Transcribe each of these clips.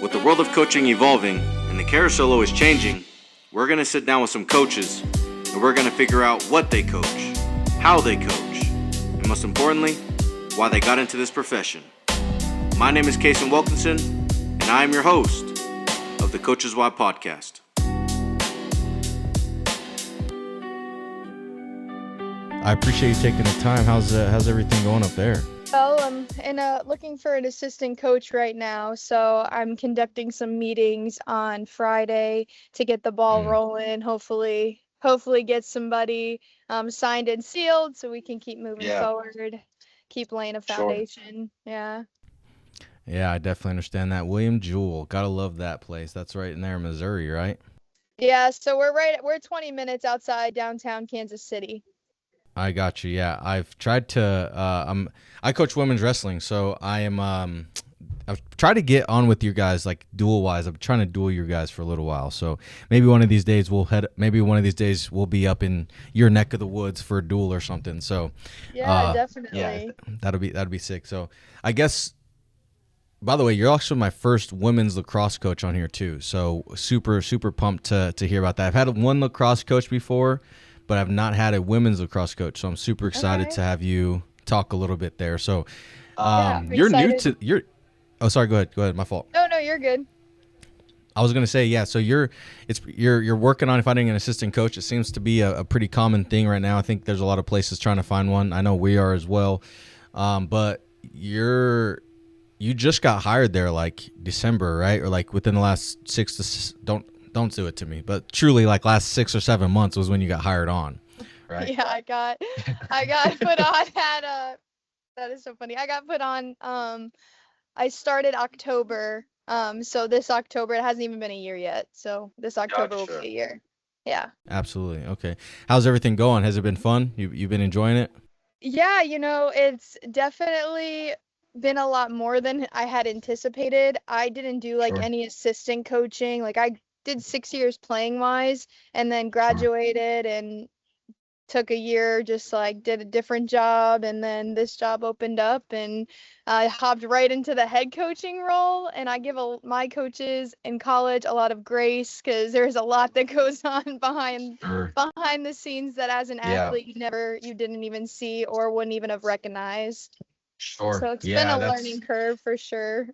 With the world of coaching evolving and the carousel always changing, we're going to sit down with some coaches and we're going to figure out what they coach, how they coach, and most importantly, why they got into this profession. My name is Kason Wilkinson, and I am your host of the Coaches Why podcast. I appreciate you taking the time. How's everything going up there? Well, I'm looking for an assistant coach right now, so I'm conducting some meetings on Friday to get the ball rolling. Hopefully get somebody signed and sealed so we can keep moving forward, keep laying a foundation. Yeah, I definitely understand that. William Jewell, gotta love that place. That's right in there in Missouri, right? Yeah, so we're 20 minutes outside downtown Kansas City. I got you. Yeah, I've tried to. I coach women's wrestling, so I've tried to get on with you guys like dual wise. I'm trying to duel you guys for a little while. So maybe one of these days we'll be up in your neck of the woods for a duel or something. So yeah, definitely. Yeah, that'd be sick. So I guess. By the way, you're also my first women's lacrosse coach on here too. So super pumped to hear about that. I've had one lacrosse coach before, but I've not had a women's lacrosse coach. So I'm super excited to have you talk a little bit there. So you're excited. Oh, sorry, go ahead. My fault. No, you're good. I was going to say, yeah, so you're working on finding an assistant coach. It seems to be a pretty common thing right now. I think there's a lot of places trying to find one. I know we are as well. But you just got hired there like December, right? Or like within the last don't do it to me, but truly like last 6 or 7 months was when you got hired on, right? Yeah, I got put on at that is so funny. I got put on I started October. So this October, it hasn't even been a year yet. So this October will be a year. Yeah. Absolutely. Okay. How's everything going? Has it been fun? You've been enjoying it? Yeah, it's definitely been a lot more than I had anticipated. I didn't do any assistant coaching. Like I did 6 years playing wise and then graduated and took a year, just like did a different job, and then this job opened up and I hopped right into the head coaching role. And I give my coaches in college a lot of grace because there's a lot that goes on behind the scenes that as an athlete you didn't even see or wouldn't even have recognized. So it's been a learning curve for sure.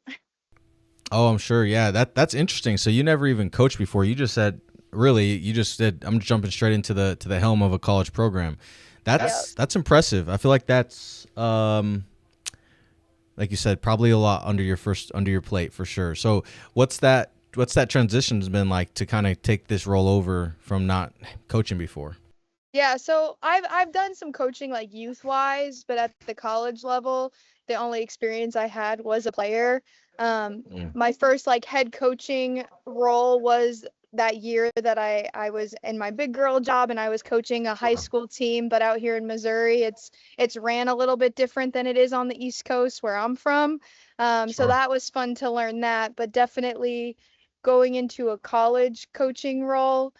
Oh, I'm sure. Yeah, that's interesting. So you never even coached before. You just said I'm jumping straight into the helm of a college program. That's impressive. I feel like that's like you said, probably a lot under your plate for sure. So what's that transition's been like to kind of take this role over from not coaching before? Yeah, so I've done some coaching like youth wise, but at the college level, the only experience I had was a player. My first like head coaching role was that year that I was in my big girl job and I was coaching a high school team, but out here in Missouri, it's ran a little bit different than it is on the East Coast where I'm from. So that was fun to learn that, but definitely going into a college coaching role,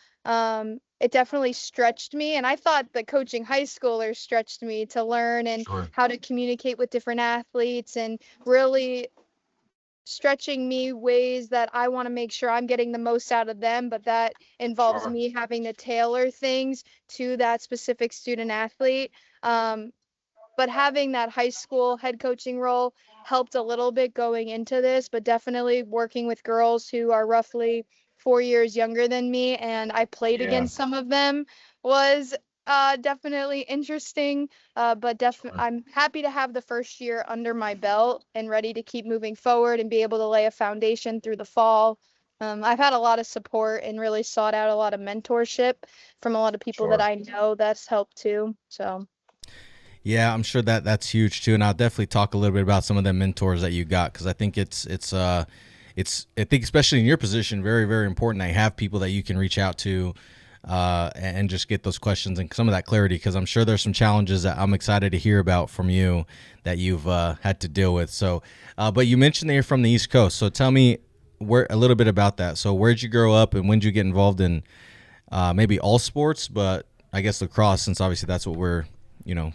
it definitely stretched me. And I thought the coaching high schoolers stretched me to learn and how to communicate with different athletes and really stretching me ways that I want to make sure I'm getting the most out of them, but that involves me having to tailor things to that specific student athlete. But having that high school head coaching role helped a little bit going into this, but definitely working with girls who are roughly 4 years younger than me, and I played against some of them, was definitely interesting. But I'm happy to have the first year under my belt and ready to keep moving forward and be able to lay a foundation through the fall. I've had a lot of support and really sought out a lot of mentorship from a lot of people that I know. That's helped too. So. Yeah, I'm sure that's huge too, and I'll definitely talk a little bit about some of the mentors that you got because I think it's I think especially in your position very, very important that you have people that you can reach out to and just get those questions and some of that clarity because I'm sure there's some challenges that I'm excited to hear about from you that you've had to deal with. So, but you mentioned that you're from the East Coast, so tell me a little bit about that. So, where'd you grow up and when did you get involved in maybe all sports, but I guess lacrosse since obviously that's what we're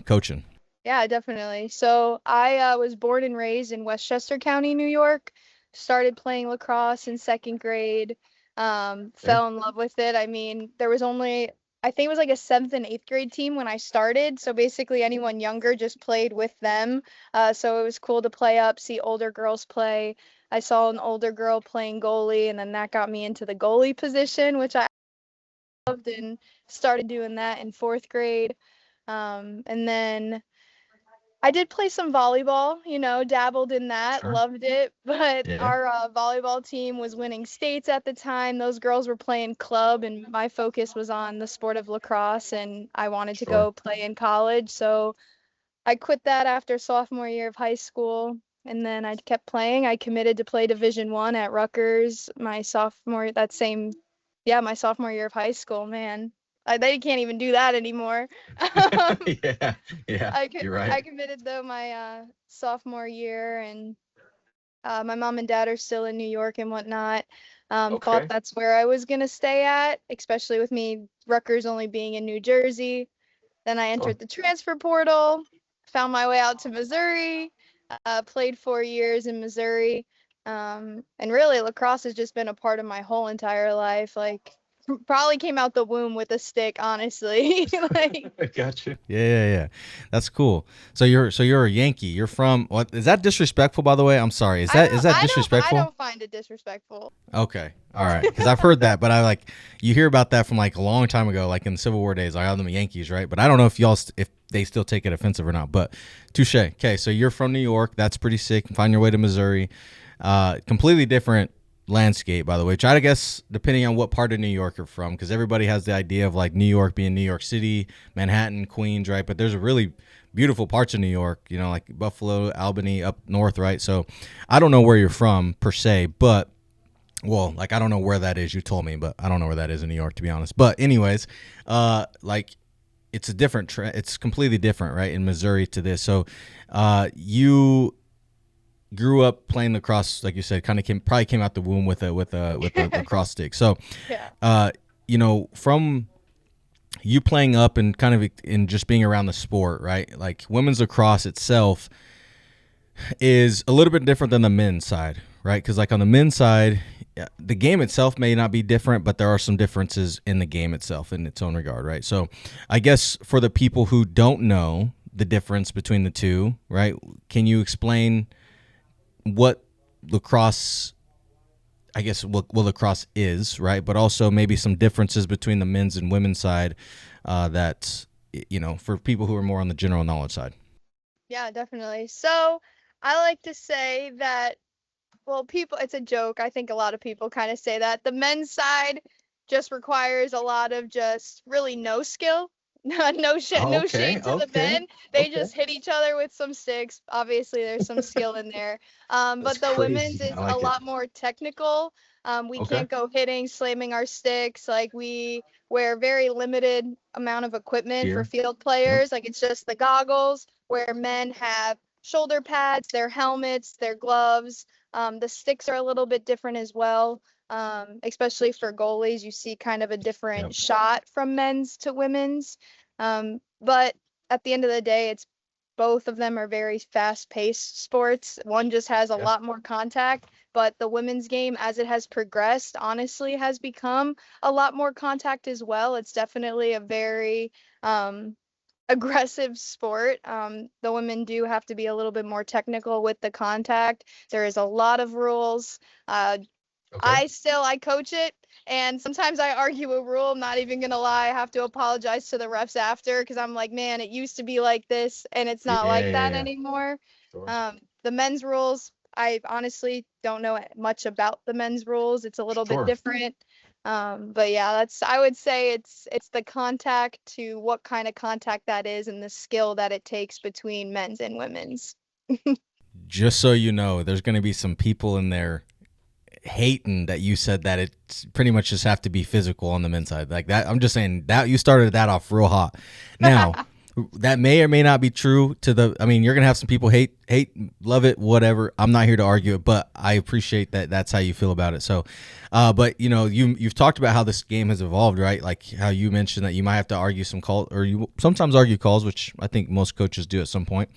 coaching. Yeah, definitely. So I was born and raised in Westchester County, New York. started playing lacrosse in second grade. Fell in love with it. I mean, there was only, I think it was like a seventh and eighth grade team when I started. So basically, anyone younger just played with them. So it was cool to play up, see older girls play. I saw an older girl playing goalie, and then that got me into the goalie position, which I loved, and started doing that in fourth grade. And then I did play some volleyball, dabbled in that, loved it. But our volleyball team was winning states at the time. Those girls were playing club, and my focus was on the sport of lacrosse, and I wanted to go play in college. So I quit that after sophomore year of high school, and then I kept playing. I committed to play Division 1 at Rutgers my sophomore, my sophomore year of high school, man. They can't even do that anymore. Yeah, you're right. I committed though my sophomore year, and my mom and dad are still in New York and whatnot. Thought that's where I was gonna stay at, especially with me Rutgers only being in New Jersey. Then I entered the transfer portal, found my way out to Missouri, played 4 years in Missouri. And really, lacrosse has just been a part of my whole entire life. Like, probably came out the womb with a stick, honestly. Like, I got you. Yeah. That's cool. So you're a Yankee. You're from what? Is that disrespectful? By the way, I'm sorry. Is that disrespectful? I don't find it disrespectful. Okay, all right. Because I've heard that, but you hear about that from like a long time ago, like in the Civil War days. I have them Yankees, right? But I don't know if they still take it offensive or not. But touche. Okay, so you're from New York. That's pretty sick. Find your way to Missouri. Completely different landscape, by the way. Try to guess depending on what part of New York you're from, because everybody has the idea of like New York being New York City, Manhattan, Queens, right? But there's really beautiful parts of New York, like Buffalo, Albany, up north, right? So I don't know where you're from per se, but I don't know where that is. You told me, but I don't know where that is in New York, to be honest. But anyways, it's a different it's completely different, right, in Missouri to this. So you grew up playing lacrosse, like you said, probably came out the womb with a lacrosse stick. So, from you playing up and kind of in just being around the sport, right? Like women's lacrosse itself is a little bit different than the men's side, right? Because like on the men's side, the game itself may not be different, but there are some differences in the game itself in its own regard, right? So, I guess for the people who don't know the difference between the two, right? Can you explain what lacrosse, I guess what lacrosse is, right? But also maybe some differences between the men's and women's side that, for people who are more on the general knowledge side. Yeah, definitely. So I like to say that, it's a joke. I think a lot of people kind of say that the men's side just requires a lot of just really no skill. No shade to the men. They just hit each other with some sticks. Obviously, there's some skill in there. But the women's is a lot more technical. We can't go hitting, slamming our sticks. Like, we wear very limited amount of equipment for field players. Like, it's just the goggles, where men have shoulder pads, their helmets, their gloves. The sticks are a little bit different as well. Especially for goalies, you see kind of a different shot from men's to women's. But at the end of the day, both of them are very fast-paced sports. One just has a lot more contact, but the women's game, as it has progressed, honestly has become a lot more contact as well. It's definitely a very aggressive sport. The women do have to be a little bit more technical with the contact. There is a lot of rules. I coach it, and sometimes I argue a rule. I'm not even gonna lie. I have to apologize to the refs after, because I'm like, man, it used to be like this, and it's not like that anymore. Sure. The men's rules, I honestly don't know much about the men's rules. It's a little bit different. But yeah, I would say it's the contact, to what kind of contact that is, and the skill that it takes between men's and women's. Just so you know, there's going to be some people in there hating that you said that it's pretty much just have to be physical on the men's side. Like that, I'm just saying that you started that off real hot. Now, that may or may not be true you're going to have some people hate, love it, whatever. I'm not here to argue it, but I appreciate that that's how you feel about it. So, but you've talked about how this game has evolved, right? Like how you mentioned that you might have to argue some call, or you sometimes argue calls, which I think most coaches do at some point.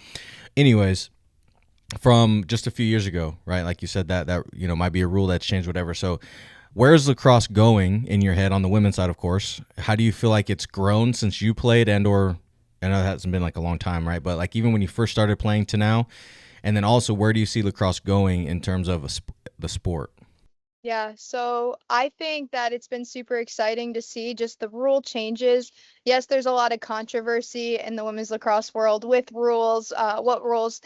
Anyways, from just a few years ago, right? Like you said, that might be a rule that's changed, whatever. So where's lacrosse going in your head on the women's side, of course? How do you feel like it's grown since you played, and or I know that hasn't been like a long time, right? But like even when you first started playing to now, and then also where do you see lacrosse going in terms of the sport? Yeah, so I think that it's been super exciting to see just the rule changes. Yes, there's a lot of controversy in the women's lacrosse world with rules, what rules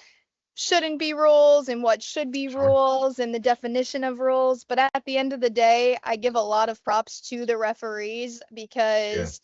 shouldn't be rules and what should be Sure. rules and the definition of rules. But at the end of the day, I give a lot of props to the referees Yeah. because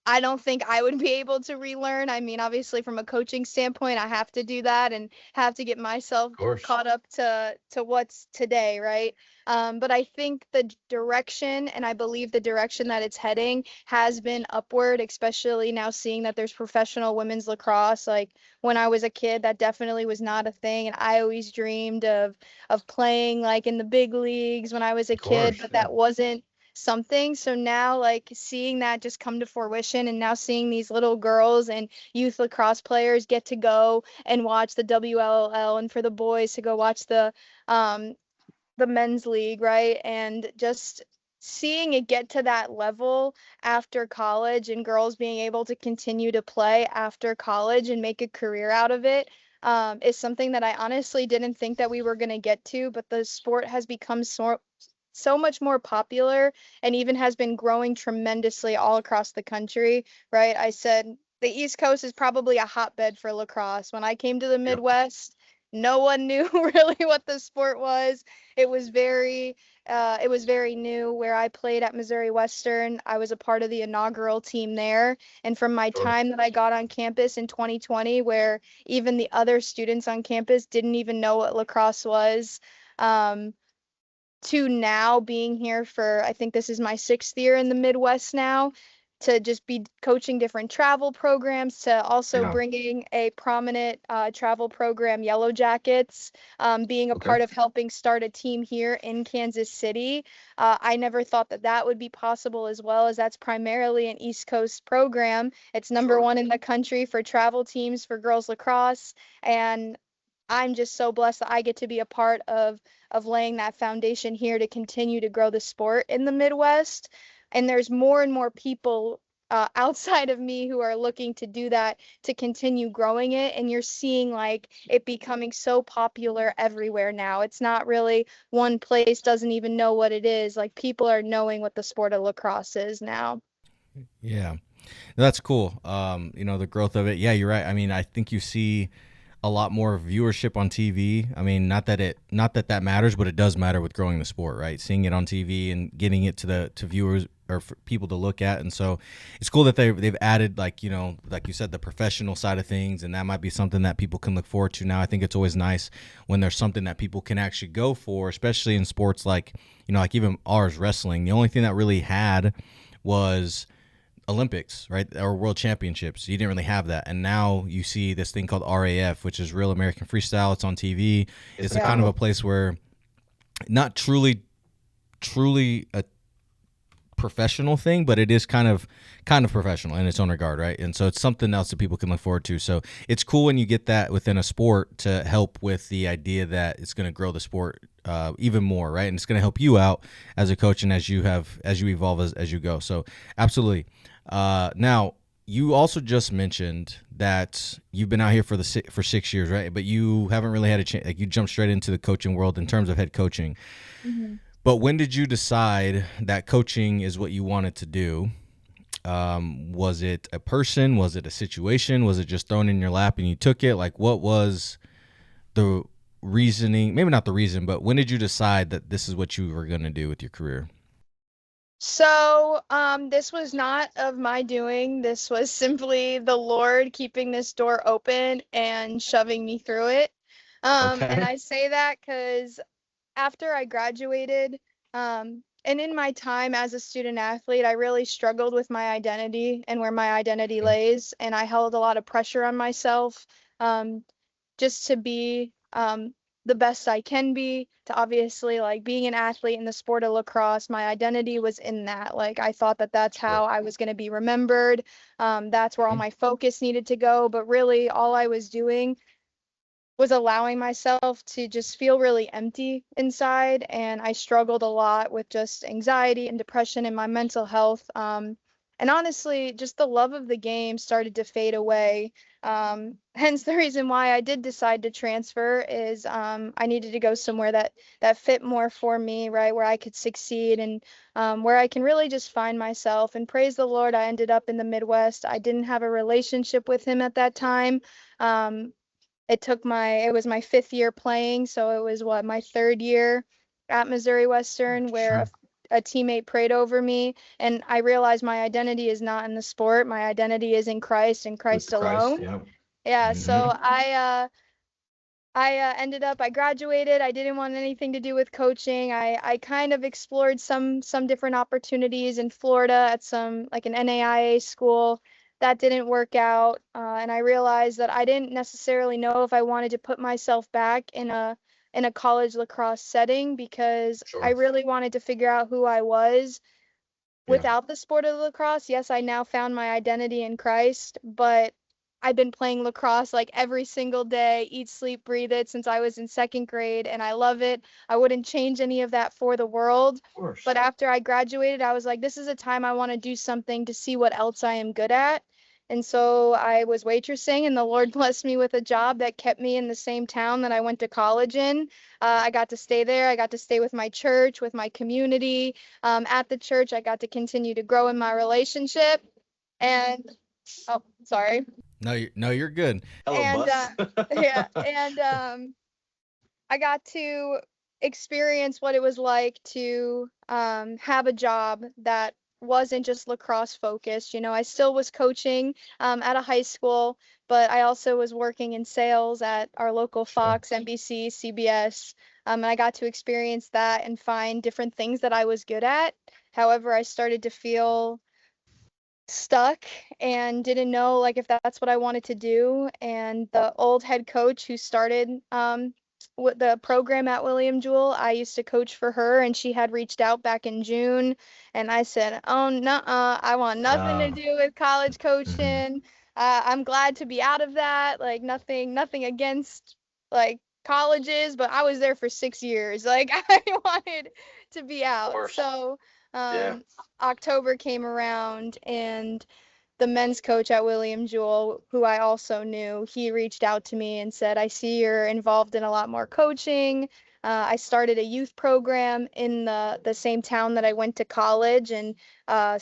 I don't think I would be able to relearn. I mean, obviously from a coaching standpoint, I have to do that and have to get myself Of course. caught up to what's today, right? But I think the direction, and I believe the direction that it's heading has been upward, especially now seeing that there's professional women's lacrosse. Like when I was a kid, that definitely was not a thing, and I always dreamed of playing like in the big leagues when I was a Of kid, course. but Yeah. that wasn't something. So now, like seeing that just come to fruition, and now seeing these little girls and youth lacrosse players get to go and watch the WLL, and for the boys to go watch um, the men's league, right? And just seeing it get to that level after college and girls being able to continue to play after college and make a career out of it. Is something that I honestly didn't think that we were going to get to, but the sport has become so much more popular and even has been growing tremendously all across the country, right? I said the East Coast is probably a hotbed for lacrosse. When I came to the Yep. Midwest, no one knew really what the sport was. It was very new. Where I played at Missouri Western, I was a part of the inaugural team there. And from my Sure. time that I got on campus in 2020, where even the other students on campus didn't even know what lacrosse was, um, to now being here for, I think this is my 6th year in the Midwest now, to just be coaching different travel programs, to also Yeah. bringing a prominent travel program, Yellow Jackets, being a Okay. part of helping start a team here in Kansas City. I never thought that that would be possible, as well as that's primarily an East Coast program. It's number Sure. one in the country for travel teams for girls lacrosse. And I'm just so blessed that I get to be a part of laying that foundation here to continue to grow the sport in the Midwest. And there's more and more people outside of me who are looking to do that to continue growing it. And you're seeing like it becoming so popular everywhere now. It's not really one place doesn't even know what it is. Like people are knowing what the sport of lacrosse is now. Yeah. That's cool. The growth of it. Yeah, you're right. I mean, I think you see a lot more viewership on TV. I mean, not that that matters, but it does matter with growing the sport, right? Seeing it on TV and getting it to viewers or for people to look at. And so it's cool that they've added, like, like you said, the professional side of things, and that might be something that people can look forward to now. I think it's always nice when there's something that people can actually go for, especially in sports like, like even ours, wrestling. The only thing that really had was Olympics, right? Or world championships. You didn't really have that. And now you see this thing called RAF, which is Real American Freestyle. It's on TV. It's a Yeah. kind of a place where not truly a professional thing, but it is kind of professional in its own regard, right? And so it's something else that people can look forward to. So it's cool when you get that within a sport to help with the idea that it's going to grow the sport even more, right? And it's going to help you out as a coach and as you evolve as you go. So absolutely. Now you also just mentioned that you've been out here for 6 years, right? But you haven't really had a chance. Like you jumped straight into the coaching world in terms of head coaching. Mhm. But when did you decide that coaching is what you wanted to do? Was it a person? Was it a situation? Was it just thrown in your lap and you took it? Like, what was the reasoning? Maybe not the reason, but when did you decide that this is what you were going to do with your career? So, this was not of my doing. This was simply the Lord keeping this door open and shoving me through it. And Okay. I say that because after I graduated, and in my time as a student athlete, I really struggled with my identity and where my identity Okay. lays, and I held a lot of pressure on myself, um, just to be the best I can be, to obviously like being an athlete in the sport of lacrosse. My identity was in that. Like I thought that that's Sure. how I was going to be remembered. That's where all Mhm. my focus needed to go. But really, all I was doing was allowing myself to just feel really empty inside, and I struggled a lot with just anxiety and depression and my mental health. And honestly, just the love of the game started to fade away. Hence the reason why I did decide to transfer is I needed to go somewhere that fit more for me, right, where I could succeed and where I can really just find myself. And praise the Lord, I ended up in the Midwest. I didn't have a relationship with him at that time. Um, it was my 5th year playing, so it was my 3rd year at Missouri Western where Sure. a teammate prayed over me, and I realized my identity is not in the sport. My identity is in Christ and Christ With Christ, alone. yeah. Yeah, so Hmm. I graduated. I didn't want anything to do with coaching. I kind of explored some different opportunities in Florida at some like an NAIA school. That didn't work out, and I realized that I didn't necessarily know if I wanted to put myself back in a college lacrosse setting because I Sure. really wanted to figure out who I was Yeah. without the sport of lacrosse. Yes, I now found my identity in Christ, but I've been playing lacrosse like every single day, eat, sleep, breathe it since I was in 2nd grade, and I love it. I wouldn't change any of that for the world. Of course. But after I graduated, I was like, this is a time I want to do something to see what else I am good at. And so I was waitressing, and the Lord blessed me with a job that kept me in the same town that I went to college in. I got to stay there. I got to stay with my church, with my community. At the church, I got to continue to grow in my relationship. And oh, sorry. No, you're good. Hello, And bus. yeah, and I got to experience what it was like to have a job that wasn't just lacrosse focused. You know, I still was coaching at a high school, but I also was working in sales at our local Sure. Fox, NBC, CBS. And I got to experience that and find different things that I was good at. However, I started to feel stuck and didn't know like if that's what I wanted to do. And the old head coach who started with the program at William Jewell, I used to coach for her, and she had reached out back in June, and I said, "Oh no, I want nothing to Uh, do with college mhm. coaching. I'm glad to be out of that. Like nothing against like colleges, but I was there for 6 years. Like I wanted to be Of out." course. So Yeah. um, October came around, and the men's coach at William Jewell, who I also knew, he reached out to me and said, I see you're involved in a lot more coaching. I started a youth program in the same town that I went to college, and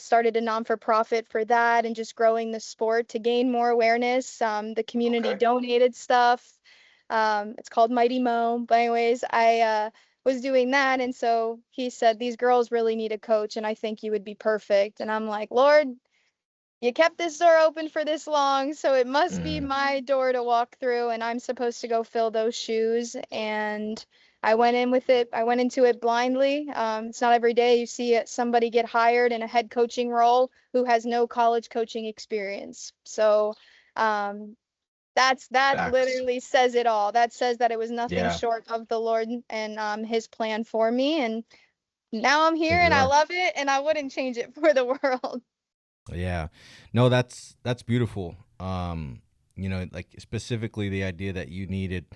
started a non-for-profit for that and just growing the sport to gain more awareness. The community Okay. donated stuff. It's called Mighty Mo. But anyways, I was doing that, and so he said, these girls really need a coach, and I think you would be perfect. And I'm like, Lord, you kept this door open for this long, so it must be Hmm. my door to walk through, and I'm supposed to go fill those shoes. And I went into it blindly. It's not every day you see somebody get hired in a head coaching role who has no college coaching experience. So um, that Facts. literally says it all. That says that it was nothing Yeah. short of the Lord and His plan for me. And now I'm here, Here you and I are. love it, and I wouldn't change it for the world. Yeah. No, that's beautiful. Like specifically the idea that you needed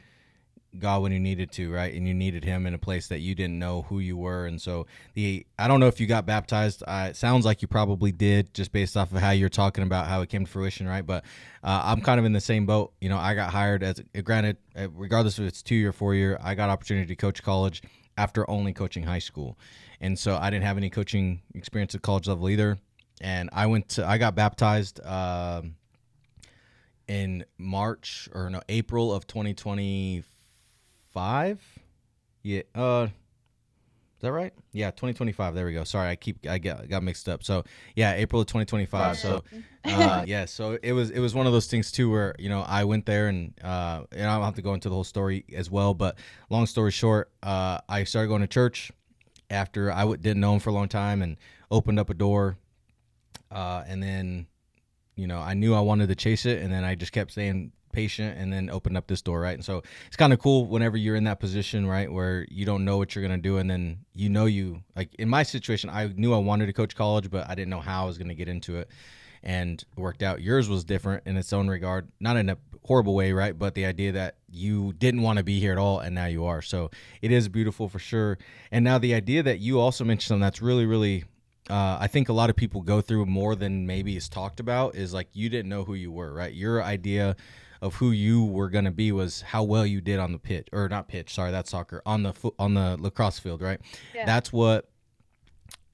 God when you needed to, right? And you needed him in a place that you didn't know who you were. And so I don't know if you got baptized. It sounds like you probably did just based off of how you're talking about how it came to fruition, right? But I'm kind of in the same boat. You know, I got hired as, granted, regardless if it's 2 year, 4 year, I got opportunity to coach college after only coaching high school. And so I didn't have any coaching experience at college level either. And I got baptized in March or no, April of 2025. Yeah. Is that right? Yeah, 2025. There we go. Sorry, I got mixed up. So yeah, April of 2025. Gotcha. So yeah, so it was one of those things too where I went there and I don't have to go into the whole story as well, but long story short, I started going to church after didn't know him for a long time and opened up a door, and then I knew I wanted to chase it, and then I just kept staying patient and then opened up this door, right? And so it's kind of cool whenever you're in that position, right, where you don't know what you're going to do, and then like in my situation, I knew I wanted to coach college, but I didn't know how I was going to get into it. and it worked out. Yours was different in its own regard, not in a horrible way, right? But the idea that you didn't want to be here at all, and now you are. So it is beautiful for sure. And now the idea that you also mentioned something that's really, really, I think a lot of people go through more than maybe is talked about is like you didn't know who you were, right? Your idea of who you were going to be was how well you did on the pitch, or not pitch, sorry, that's soccer, on the lacrosse field, right? Yeah. That's what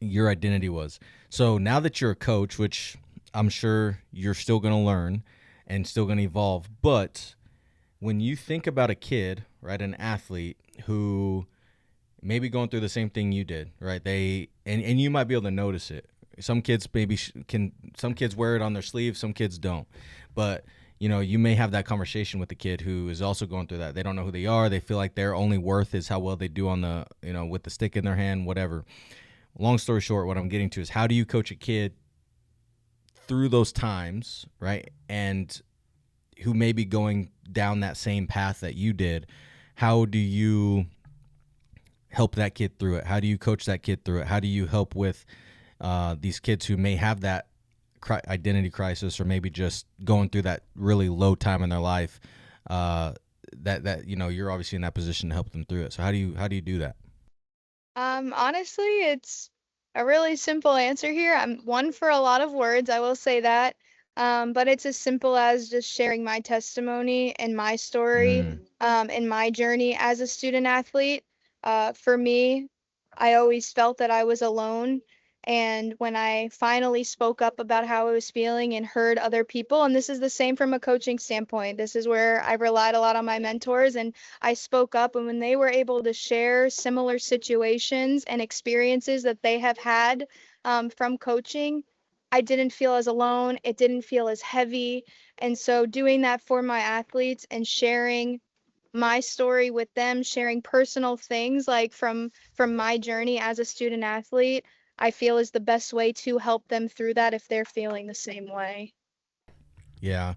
your identity was. So now that you're a coach, which I'm sure you're still going to learn and still going to evolve, but when you think about a kid, right, an athlete who maybe going through the same thing you did, right? And you might be able to notice it. Some kids some kids wear it on their sleeve, some kids don't. But you may have that conversation with a kid who is also going through that. They don't know who they are. They feel like their only worth is how well they do on the, with the stick in their hand, whatever. Long story short, what I'm getting to is how do you coach a kid through those times, right? And who may be going down that same path that you did. How do you help that kid through it? How do you coach that kid through it? How do you help with these kids who may have that identity crisis, or maybe just going through that really low time in their life? That you're obviously in that position to help them through it. So how do you do that? Honestly, it's a really simple answer here. I'm one for a lot of words, I will say that. But it's as simple as just sharing my testimony and my story, and my journey as a student athlete. For me, I always felt that I was alone. And when I finally spoke up about how I was feeling and heard other people, and this is the same from a coaching standpoint, this is where I relied a lot on my mentors, and I spoke up. And when they were able to share similar situations and experiences that they have had from coaching, I didn't feel as alone. It didn't feel as heavy. And so doing that for my athletes and sharing my story with them, sharing personal things like from my journey as a student athlete, I feel is the best way to help them through that if they're feeling the same way. Yeah.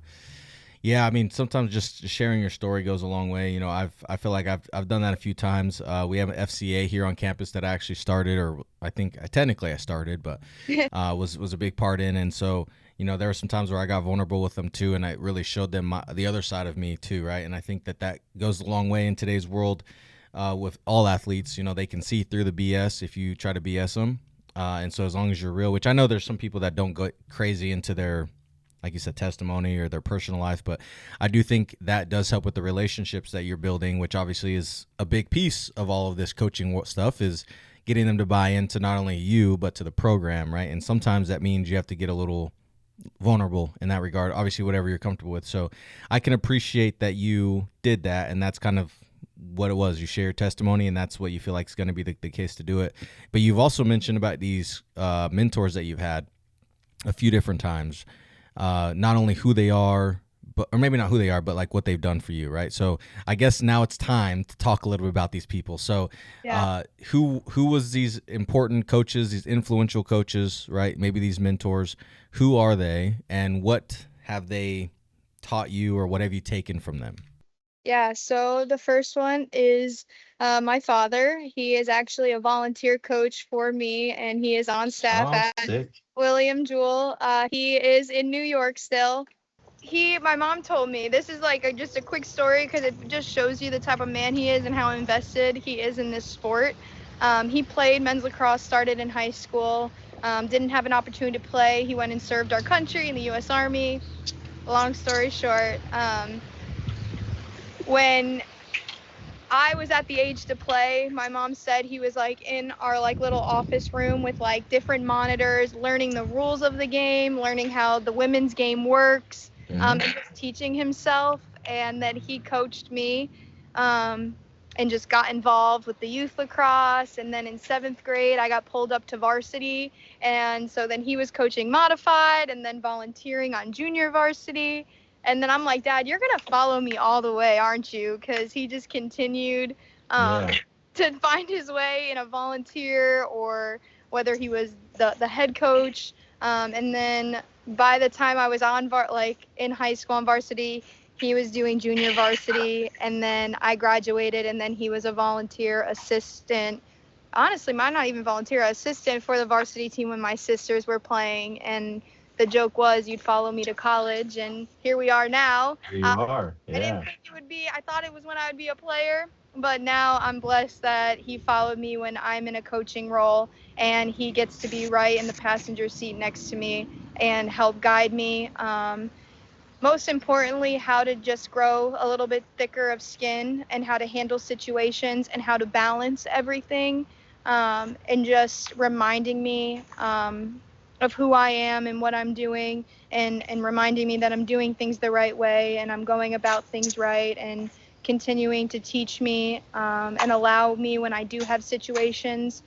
Yeah, I mean, sometimes just sharing your story goes a long way. I feel like I've done that a few times. We have an FCA here on campus that I actually started, or I think technically I started, but was a big part in. And so, there were some times where I got vulnerable with them too, and I really showed them the other side of me too, right? And I think that goes a long way in today's world with all athletes. They can see through the BS if you try to BS them. And so as long as you're real, which I know there's some people that don't go crazy into their, like you said, testimony or their personal life, but I do think that does help with the relationships that you're building, which obviously is a big piece of all of this coaching stuff, is getting them to buy into not only you, but to the program, right? And sometimes that means you have to get a little vulnerable in that regard, obviously whatever you're comfortable with. So I can appreciate that you did that, and that's kind of what it was. You share your testimony, and that's what you feel like is going to be the case to do it. But you've also mentioned about these mentors that you've had a few different times. Not only who they are, or maybe not who they are, but like what they've done for you, right? So I guess now it's time to talk a little bit about these people. So who was these important coaches, these influential coaches, right? Maybe these mentors. Who are they, and what have they taught you, or what have you taken from them? Yeah, so the first one is my father. He is actually a volunteer coach for me, and he is on staff at Sick. William Jewell. He is in New York still. My mom told me, this is like just a quick story because it just shows you the type of man he is and how invested he is in this sport. He played men's lacrosse, started in high school, didn't have an opportunity to play. He went and served our country in the U.S. Army. Long story short, when I was at the age to play, my mom said he was like in our like little office room with like different monitors, learning the rules of the game, learning how the women's game works, and just teaching himself. And then he coached me, and just got involved with the youth lacrosse. And then in 7th grade, I got pulled up to varsity. And so then he was coaching modified and then volunteering on junior varsity. And then I'm like, Dad, you're going to follow me all the way, aren't you? Because he just continued to find his way in a volunteer, or whether he was the head coach. And then by the time I was on in high school on varsity, he was doing junior varsity. And then I graduated, and then he was a volunteer assistant. Honestly, might not even volunteer, assistant for the varsity team when my sisters were playing. And the joke was you'd follow me to college, and here we are now. Here you are. I didn't think it would be, I thought it was when I would be a player, but now I'm blessed that he followed me when I'm in a coaching role, and he gets to be right in the passenger seat next to me and help guide me. Most importantly, how to just grow a little bit thicker of skin and how to handle situations and how to balance everything, and just reminding me of who I am and what I'm doing, and reminding me that I'm doing things the right way and I'm going about things right, and continuing to teach me, and allow me when I do have situations,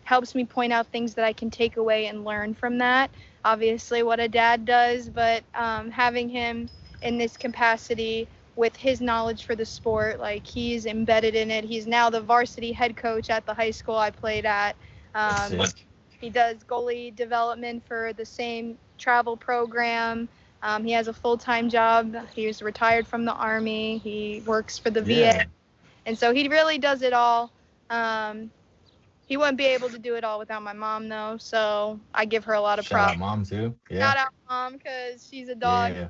helps me point out things that I can take away and learn from that. Obviously what a dad does, but having him in this capacity with his knowledge for the sport, like he's embedded in it. He's now the varsity head coach at the high school I played at. He does goalie development for the same travel program. He has a full-time job. He's retired from the Army. He works for the VA. And so he really does it all. He wouldn't be able to do it all without my mom, though. So I give her a lot of props. Shout out mom, too. Yeah. Shout out mom, because she's a dog. Yeah.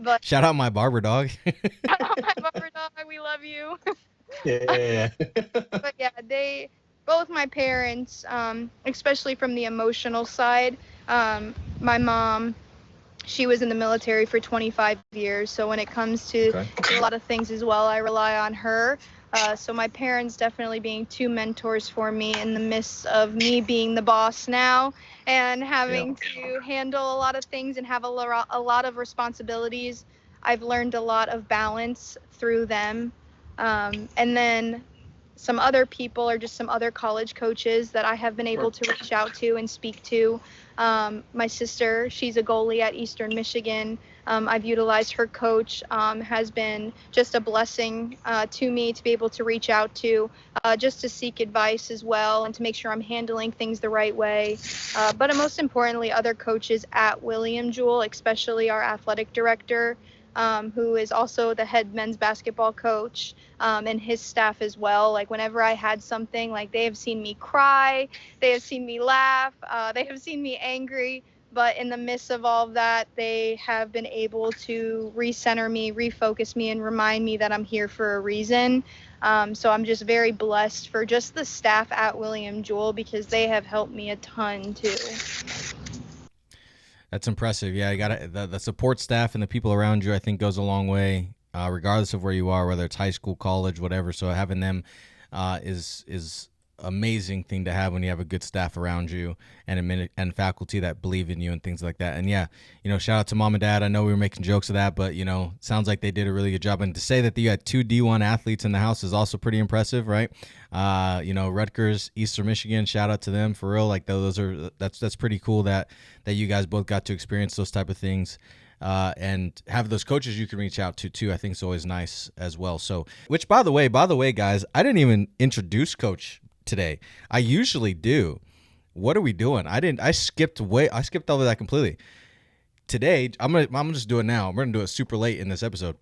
But Shout out my barber dog. shout out my barber dog. We love you. Yeah. But yeah, both my parents, especially from the emotional side, my mom, she was in the military for 25 years. So when it comes to a lot of things as well, I rely on her. So my parents definitely being two mentors for me in the midst of me being the boss now and having to handle a lot of things and have a lot of responsibilities. I've learned a lot of balance through them. And then some other people or just some other college coaches that I have been able to reach out to and speak to. My sister, she's a goalie at Eastern Michigan. I've utilized her coach, has been just a blessing to me to be able to reach out to, just to seek advice as well and to make sure I'm handling things the right way. But most importantly, other coaches at William Jewell, especially our athletic director, who is also the head men's basketball coach, and his staff as well. Like whenever I had something, like they have seen me cry, they have seen me laugh, they have seen me angry, but in the midst of all of that, they have been able to recenter me, refocus me, and remind me that I'm here for a reason. So I'm just very blessed for just the staff at William Jewell, because they have helped me a ton too. That's impressive. Yeah, you got the support staff and the people around you, I think, goes a long way, regardless of where you are, whether it's high school, college, whatever. So having them is amazing thing to have when you have a good staff around you and faculty that believe in you and things like that. And yeah, shout out to mom and dad. I know we were making jokes of that, but sounds like they did a really good job. And to say that you had two D1 athletes in the house is also pretty impressive, right? Rutgers, Eastern Michigan, shout out to them for real. Like that's pretty cool that you guys both got to experience those type of things. And have those coaches you can reach out to too. I think it's always nice as well. So, which by the way, guys, I didn't even introduce Coach today. I usually do. What are we doing? I skipped over that completely. Today, I'm gonna just do it now. We're gonna do it super late in this episode.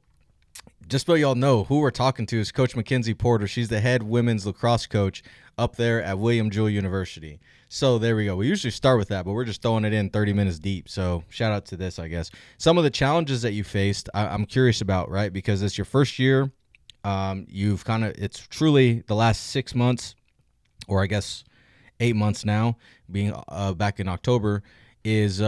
Just so y'all know, who we're talking to is Coach Mackenzie Porter. She's the head women's lacrosse coach up there at William Jewell University. So there we go. We usually start with that, but we're just throwing it in 30 minutes deep. So shout out to this, I guess. Some of the challenges that you faced, I'm curious about, right? Because it's your first year. It's truly the last 6 months, or I guess 8 months now, being back in October, is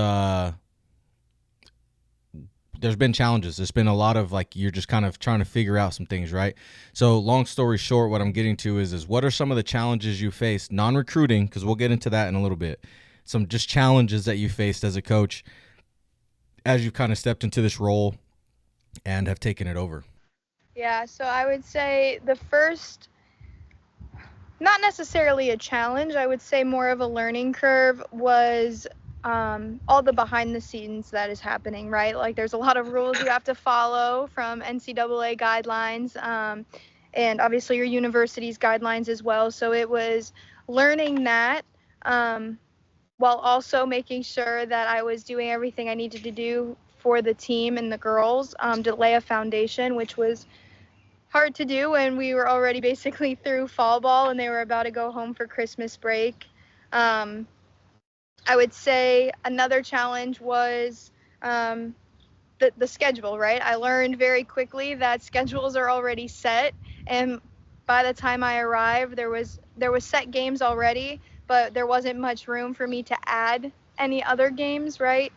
there's been challenges. There's been a lot of you're just kind of trying to figure out some things, right? So long story short, what I'm getting to is what are some of the challenges you faced, non-recruiting, because we'll get into that in a little bit, some just challenges that you faced as a coach as you've kind of stepped into this role and have taken it over. Yeah, so I would say the first, not necessarily a challenge, I would say more of a learning curve was all the behind the scenes that is happening, right? Like there's a lot of rules you have to follow from NCAA guidelines, and obviously your university's guidelines as well. So it was learning that, while also making sure that I was doing everything I needed to do for the team and the girls, to lay a foundation, which was hard to do when we were already basically through fall ball and they were about to go home for Christmas break. I would say another challenge was the schedule, right? I learned very quickly that schedules are already set, and by the time I arrived, there was set games already, but there wasn't much room for me to add any other games, right?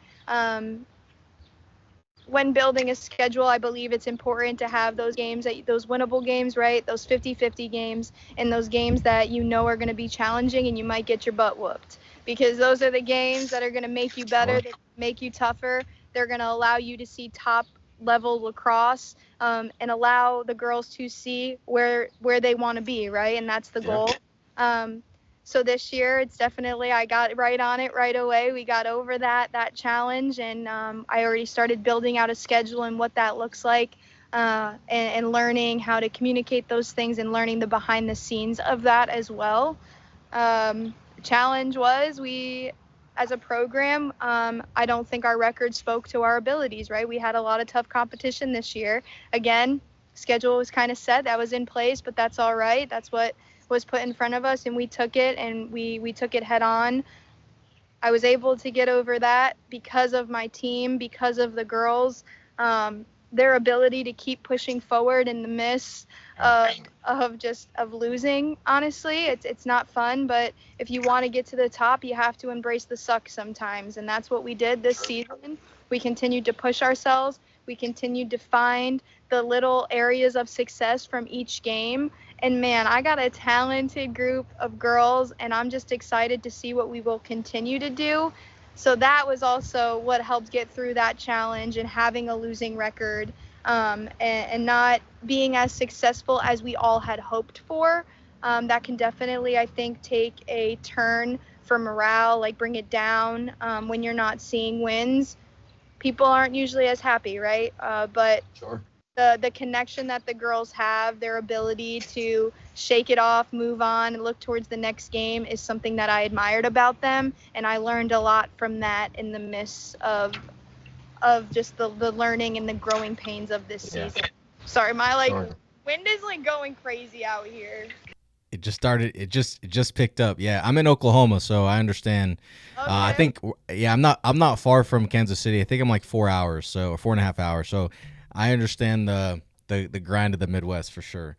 When building a schedule, I believe it's important to have those games, those winnable games, right? Those 50-50 games, and those games that you know are going to be challenging and you might get your butt whooped, because those are the games that are going to make you better, that make you tougher. They're going to allow you to see top level lacrosse, and allow the girls to see where they want to be, right? And that's the goal. So this year, it's definitely, I got right on it right away. We got over that challenge, and I already started building out a schedule and what that looks like, and learning how to communicate those things and learning the behind the scenes of that as well. Challenge was, we, as a program, I don't think our record spoke to our abilities, right? We had a lot of tough competition this year. Again, schedule was kind of set, that was in place, but that's all right. That's what was put in front of us, and we took it, and we took it head on. I was able to get over that because of my team, because of the girls, their ability to keep pushing forward in the midst of losing. Honestly, it's not fun, but if you want to get to the top, you have to embrace the suck sometimes, and that's what we did this season. We continued to push ourselves. We continued to find the little areas of success from each game. And man, I got a talented group of girls, and I'm just excited to see what we will continue to do. So that was also what helped get through that challenge, and having a losing record, and not being as successful as we all had hoped for. That can definitely, I think, take a turn for morale, like bring it down, when you're not seeing wins. People aren't usually as happy, right? But Sure. the connection that the girls have, their ability to shake it off, move on, and look towards the next game is something that I admired about them, and I learned a lot from that in the midst of just the learning and the growing pains of this season. Sorry, my wind is like going crazy out here. It just started. It just picked up. Yeah, I'm in Oklahoma, so I understand. Okay. I think. Yeah, I'm not far from Kansas City. I think I'm like 4 hours, or 4.5 hours. So I understand the grind of the Midwest for sure.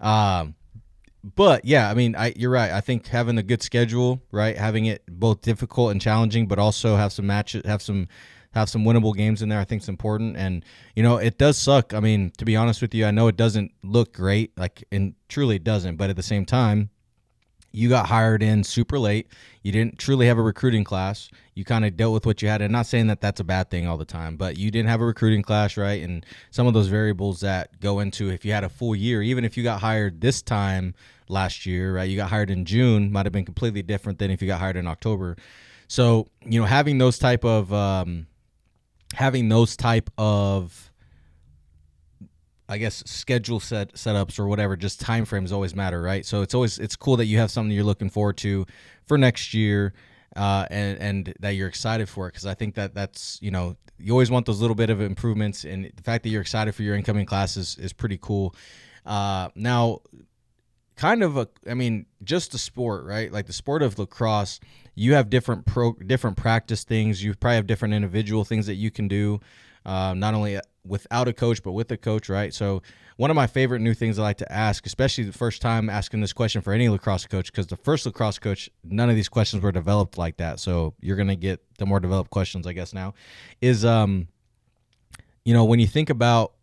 But yeah, I mean, you're right. I think having a good schedule, right, having it both difficult and challenging, but also have some matches, have some winnable games in there, I think is important. And it does suck. I mean, to be honest with you, I know it doesn't look great, and truly it doesn't. But at the same time, you got hired in super late. You didn't truly have a recruiting class. You kind of dealt with what you had. And not saying that that's a bad thing all the time, but you didn't have a recruiting class, right? And some of those variables that go into if you had a full year, even if you got hired this time last year, right? You got hired in June, might have been completely different than if you got hired in October. So, having those type of I guess schedule setups or whatever, just time frames always matter, right? So it's cool that you have something you're looking forward to for next year, and that you're excited for it, because I think that's you always want those little bit of improvements, and the fact that you're excited for your incoming class is pretty cool. Now, kind of just the sport, right? Like the sport of lacrosse, you have different practice things. You probably have different individual things that you can do, not only without a coach, but with a coach, right? So one of my favorite new things I like to ask, especially the first time asking this question for any lacrosse coach, because the first lacrosse coach, none of these questions were developed like that. So you're going to get the more developed questions, I guess, now, is, when you think about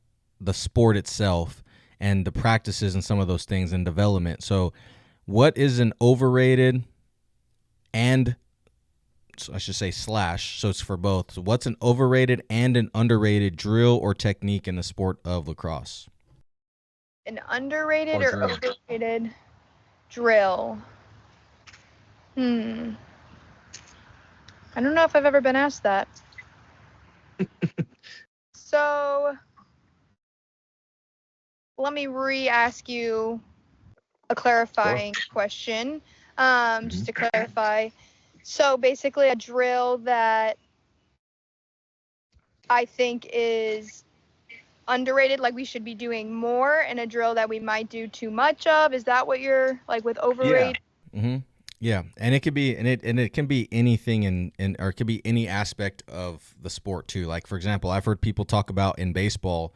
the sport itself and the practices and some of those things and development. So what is an overrated and, I should say slash, so it's for both. So what's an overrated and an underrated drill or technique in the sport of lacrosse? An underrated or overrated drill? I don't know if I've ever been asked that. So let me re-ask you a clarifying question, just to clarify. So basically a drill that I think is underrated, like we should be doing more, and a drill that we might do too much of. Is that what you're like with overrated? Yeah. Yeah, and it could be and it can be anything in or it could be any aspect of the sport too. Like for example, I've heard people talk about in baseball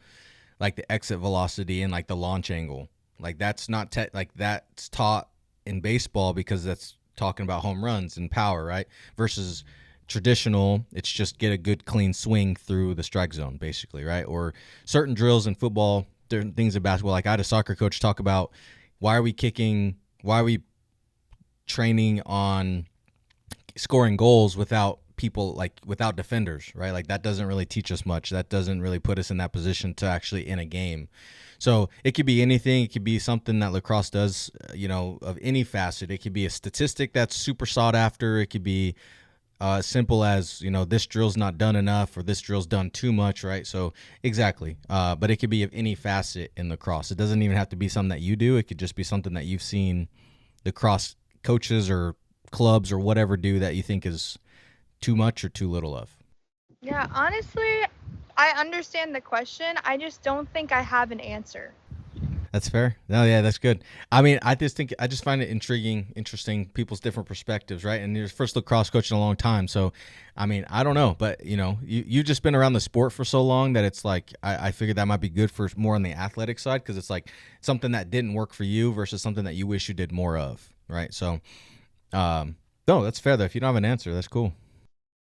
like the exit velocity and like the launch angle. Like that's not like that's taught in baseball because that's talking about home runs and power, right? Versus traditional, it's just get a good clean swing through the strike zone basically, right? Or certain drills in football, different things in basketball. Like I had a soccer coach talk about why are we training on scoring goals without people like without defenders, right? Like that doesn't really teach us much. That doesn't really put us in that position to actually in a game. So it could be anything. It could be something that lacrosse does, of any facet. It could be a statistic that's super sought after. It could be simple as this drill's not done enough or this drill's done too much, right? So exactly. But it could be of any facet in lacrosse. It doesn't even have to be something that you do. It could just be something that you've seen lacrosse coaches or clubs or whatever do that you think is too much or too little of. Yeah, honestly, I understand the question. I just don't think I have an answer. That's fair. No, yeah, that's good. I mean, I just find it interesting, people's different perspectives, right? And you're first lacrosse coach in a long time, so I mean, I don't know, but you've just been around the sport for so long that it's like I figured that might be good for more on the athletic side because it's like something that didn't work for you versus something that you wish you did more of, right? So, no, that's fair though. If you don't have an answer, that's cool.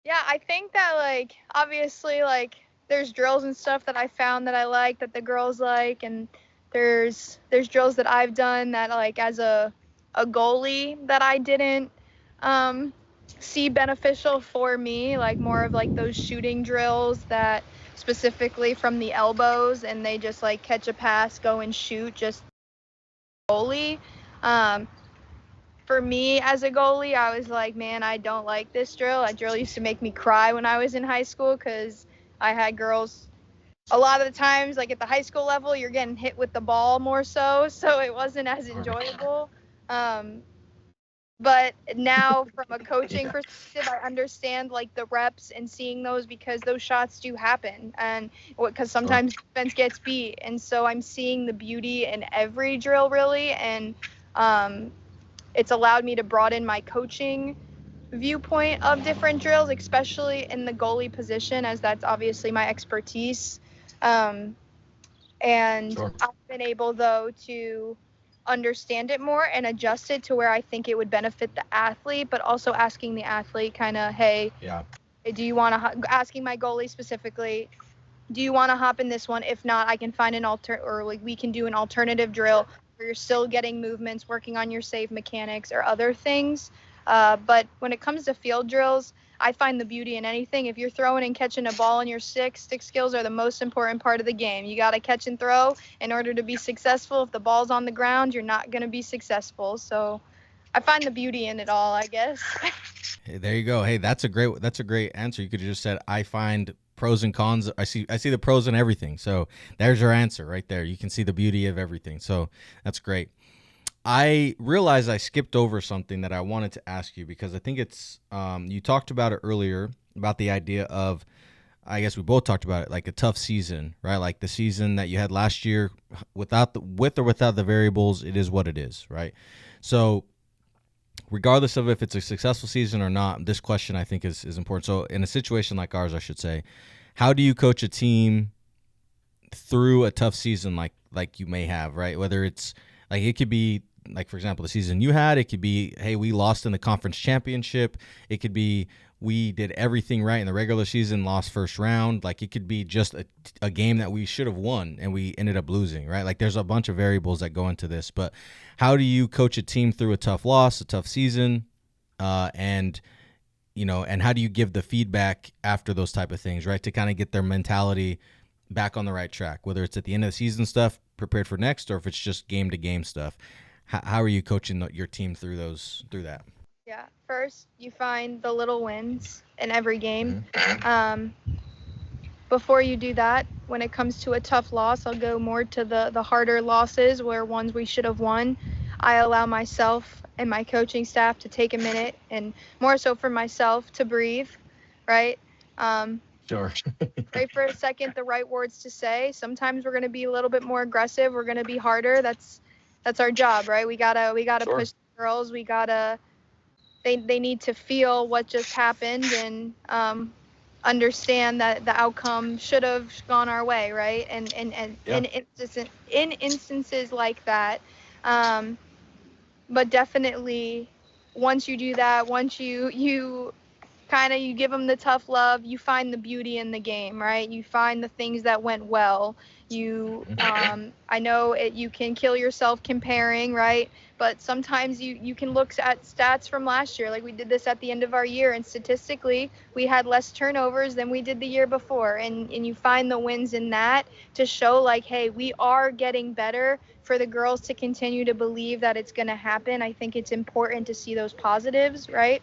Yeah, I think that like obviously like there's drills and stuff that I found that I like that the girls like, and there's drills that I've done that like as a goalie that I didn't um, see beneficial for me, like more of like those shooting drills that specifically from the elbows and they just like catch a pass, go and shoot just goalie. Um, for me as a goalie, I was like, man, I don't like this drill. That drill used to make me cry when I was in high school because I had girls. A lot of the times, like at the high school level, you're getting hit with the ball more so it wasn't as enjoyable. Um, but now, from a coaching Yeah. perspective, I understand like the reps and seeing those because those shots do happen, and because sometimes defense gets beat, and so I'm seeing the beauty in every drill really, and um, it's allowed me to broaden my coaching viewpoint of different drills, especially in the goalie position, as that's obviously my expertise. Um, and Sure. I've been able, though, to understand it more and adjust it to where I think it would benefit the athlete, but also asking the athlete kind of, hey, Yeah. do you want to, asking my goalie specifically, do you want to hop in this one? If not, I can find an or like we can do an alternative drill where you're still getting movements, working on your save mechanics or other things. But when it comes to field drills, I find the beauty in anything. If you're throwing and catching a ball in your stick skills are the most important part of the game. You got to catch and throw in order to be successful. If the ball's on the ground, you're not going to be successful. So I find the beauty in it all, I guess. Hey, there you go. Hey, that's a great answer. You could have just said I find pros and cons. I see the pros in everything. So there's your answer right there. You can see the beauty of everything. So that's great. I realized I skipped over something that I wanted to ask you because I think it's you talked about it earlier about the idea of I guess we both talked about it like a tough season, right? Like the season that you had last year with or without the variables, it is what it is, right? So regardless of if it's a successful season or not, this question I think is important. So in a situation like ours, I should say, how do you coach a team through a tough season like you may have, right? Whether it's like it could be like for example the season you had, it could be hey we lost in the conference championship, it could be we did everything right in the regular season, lost first round, like it could be just a game that we should have won and we ended up losing, right? Like there's a bunch of variables that go into this, but how do you coach a team through a tough loss, a tough season, and and how do you give the feedback after those type of things, right, to kind of get their mentality back on the right track, whether it's at the end of the season stuff prepared for next or if it's just game to game stuff? How are you coaching your team through that? Yeah, first you find the little wins in every game. Before you do that, when it comes to a tough loss, I'll go more to the harder losses where ones we should have won. I allow myself and my coaching staff to take a minute and more so for myself to breathe, right? Sure. Pray for a second, the right words to say. Sometimes we're going to be a little bit more aggressive. We're going to be harder. That's our job, right? We gotta Sure. push the girls. We gotta they need to feel what just happened and understand that the outcome should have gone our way, right? In instances like that, but definitely once you do that, once you kind of you give them the tough love, you find the beauty in the game, right? You find the things that went well. I know you can kill yourself comparing, right? But sometimes you can look at stats from last year. Like we did this at the end of our year, and statistically we had less turnovers than we did the year before, and you find the wins in that to show like, hey, we are getting better. For the girls to continue to believe that it's going to happen, I think it's important to see those positives, right?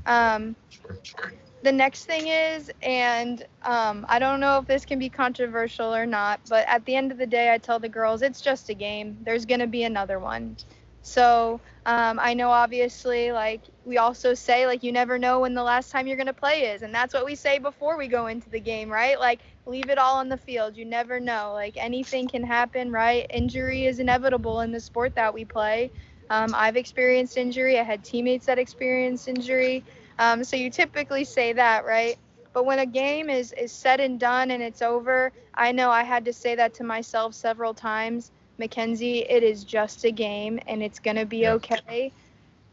The next thing is, and I don't know if this can be controversial or not, but at the end of the day, I tell the girls it's just a game. There's going to be another one. So I know obviously, like we also say, like you never know when the last time you're going to play is. And that's what we say before we go into the game, right? Like leave it all on the field. You never know. Like anything can happen, right? Injury is inevitable in the sport that we play. I've experienced injury. I had teammates that experienced injury. So you typically say that, right? But when a game is said and done and it's over, I know I had to say that to myself several times. Mackenzie, it is just a game and it's going to be okay.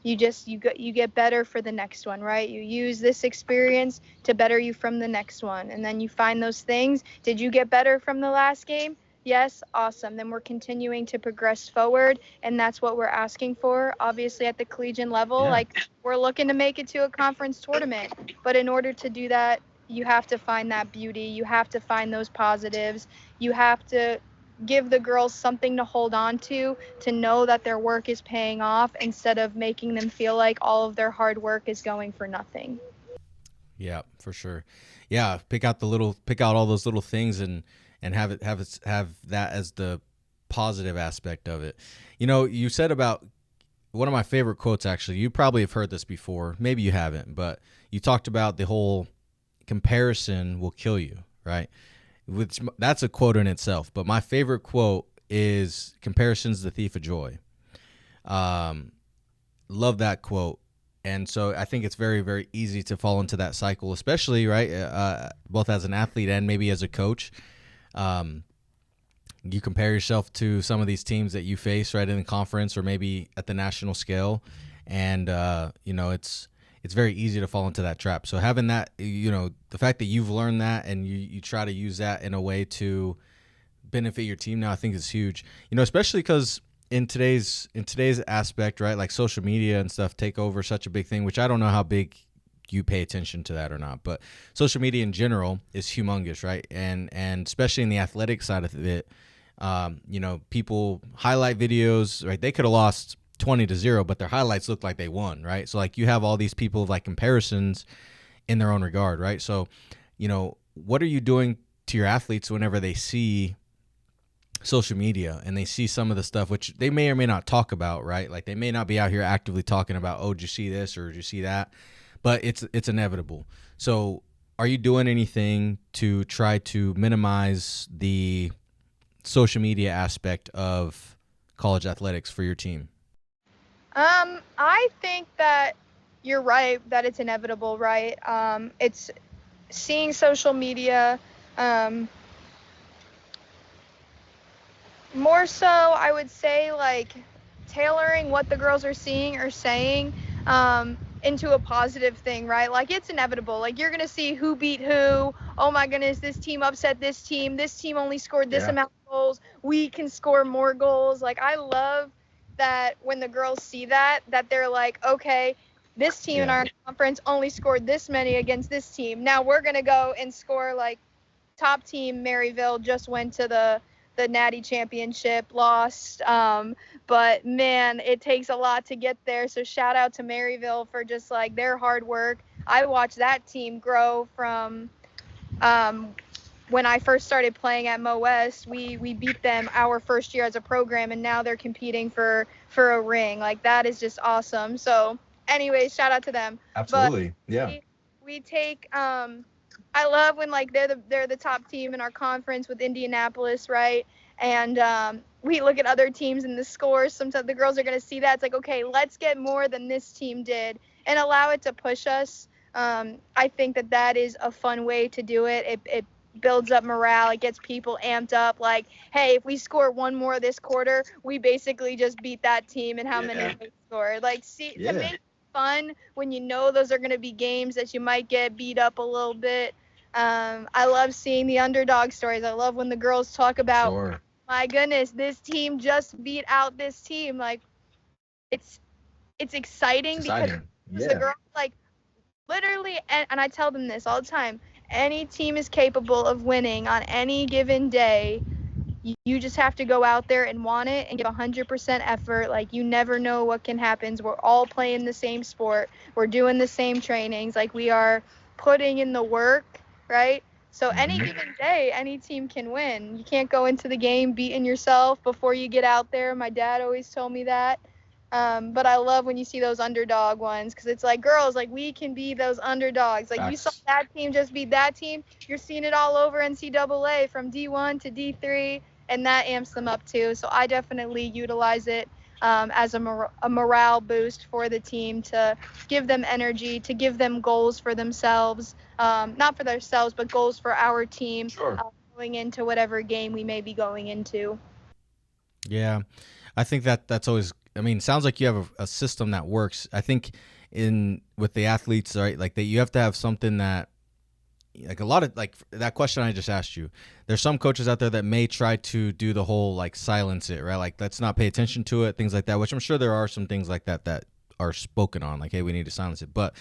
You get better for the next one, right? You use this experience to better you from the next one. And then you find those things. Did you get better from the last game? Yes, awesome. Then we're continuing to progress forward, and that's what we're asking for. Obviously, at the collegiate level, like we're looking to make it to a conference tournament. But in order to do that, you have to find that beauty. You have to find those positives. You have to give the girls something to hold on to know that their work is paying off instead of making them feel like all of their hard work is going for nothing. Yeah, for sure. Yeah, pick out all those little things and have that as the positive aspect of it. You know, you said about one of my favorite quotes, actually. You probably have heard this before. Maybe you haven't, but you talked about the whole comparison will kill you, right? Which that's a quote in itself. But my favorite quote is "Comparison's the thief of joy." Love that quote. And so I think it's very, very easy to fall into that cycle, especially, right, both as an athlete and maybe as a coach. You compare yourself to some of these teams that you face right in the conference or maybe at the national scale. And, it's very easy to fall into that trap. So having that, the fact that you've learned that and you try to use that in a way to benefit your team now, I think is huge, especially because in today's aspect, right, like social media and stuff take over such a big thing, which I don't know how big you pay attention to that or not, but social media in general is humongous, right? And especially in the athletic side of it, people highlight videos, right? They could have lost 20-0, but their highlights look like they won, right? So like you have all these people like comparisons in their own regard, right? So, what are you doing to your athletes whenever they see social media and they see some of the stuff which they may or may not talk about, right? Like they may not be out here actively talking about, oh, did you see this or did you see that? But it's inevitable. So are you doing anything to try to minimize the social media aspect of college athletics for your team? I think that you're right, that it's inevitable, right? It's seeing social media, more so I would say like tailoring what the girls are seeing or saying into a positive thing, right? Like it's inevitable. Like you're going to see who beat who. Oh my goodness, this team upset this team. This team only scored this amount of goals. We can score more goals. Like I love that when the girls see that they're like, okay, this team in our conference only scored this many against this team. Now we're going to go and score. Like top team Maryville just went to the Natty Championship, lost, but man, it takes a lot to get there. So shout out to Maryville for just like their hard work. I watched that team grow from when I first started playing at Mo West. We beat them our first year as a program, and now they're competing for a ring. Like that is just awesome. So anyways, shout out to them. Absolutely. But we take I love when like they're the top team in our conference with Indianapolis, right? And we look at other teams and the scores. Sometimes the girls are going to see that. It's like, okay, let's get more than this team did. and allow it to push us. I think that is a fun way to do it. It builds up morale. It gets people amped up. Like, hey, if we score one more this quarter, we basically just beat that team and how many they scored. Like, to make it fun when you know those are going to be games that you might get beat up a little bit. I love seeing the underdog stories. I love when the girls talk about, my goodness, this team just beat out this team. Like, it's exciting because the girls, like, literally, and I tell them this all the time, any team is capable of winning on any given day. You just have to go out there and want it and give 100% effort. Like, you never know what can happen. We're all playing the same sport. We're doing the same trainings. Like, we are putting in the work, right? So any given day, any team can win. You can't go into the game beating yourself before you get out there. My dad always told me that. But I love when you see those underdog ones, because it's like, girls, like, we can be those underdogs. Like, you saw that team just beat that team. You're seeing it all over NCAA from D1 to D3, and that amps them up too. So I definitely utilize it as a morale boost for the team, to give them energy, to give them goals for themselves, not for themselves, but goals for our team going into whatever game we may be going into. Yeah, I think that's always. I mean, it sounds like you have a system that works. I think with the athletes, right, like that, you have to have something that, like, a lot of, like, that question I just asked you, there's some coaches out there that may try to do the whole, like, silence it, right? Like, let's not pay attention to it, things like that, which I'm sure there are some things like that are spoken on, like, hey, we need to silence it. But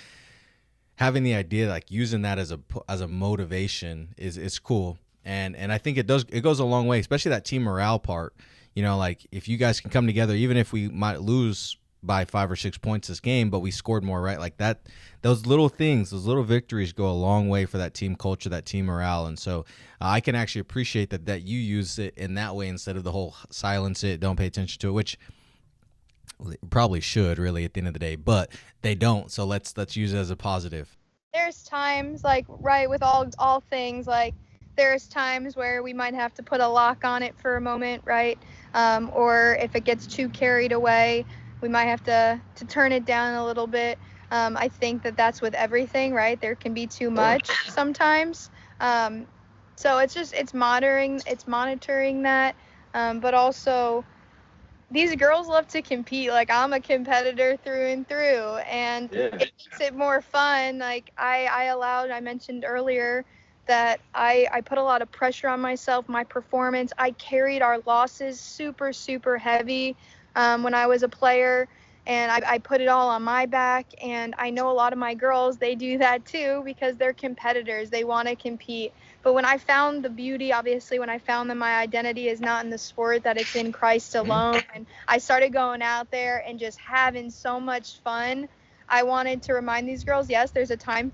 having the idea, like, using that as a motivation is cool. And I think it goes a long way, especially that team morale part. You know, like, if you guys can come together, even if we might lose by 5 or 6 points this game, but we scored more, right? Like that, those little things, those little victories go a long way for that team culture, that team morale. And so I can actually appreciate that you use it in that way instead of the whole silence it, don't pay attention to it, which probably should really at the end of the day, but they don't. So let's use it as a positive. There's times, like, right, with all things, like, there's times where we might have to put a lock on it for a moment, right? Or if it gets too carried away, we might have to turn it down a little bit. I think that's with everything, right? There can be too much sometimes. So it's monitoring that, but also these girls love to compete. Like, I'm a competitor through and through, and it makes it more fun. Like, I mentioned earlier that I put a lot of pressure on myself, my performance. I carried our losses super, super heavy when I was a player, and I put it all on my back. And I know a lot of my girls, they do that too, because they're competitors. They want to compete. But when I found the beauty, obviously, when I found that my identity is not in the sport, that it's in Christ alone, and I started going out there and just having so much fun, I wanted to remind these girls, yes, there's a time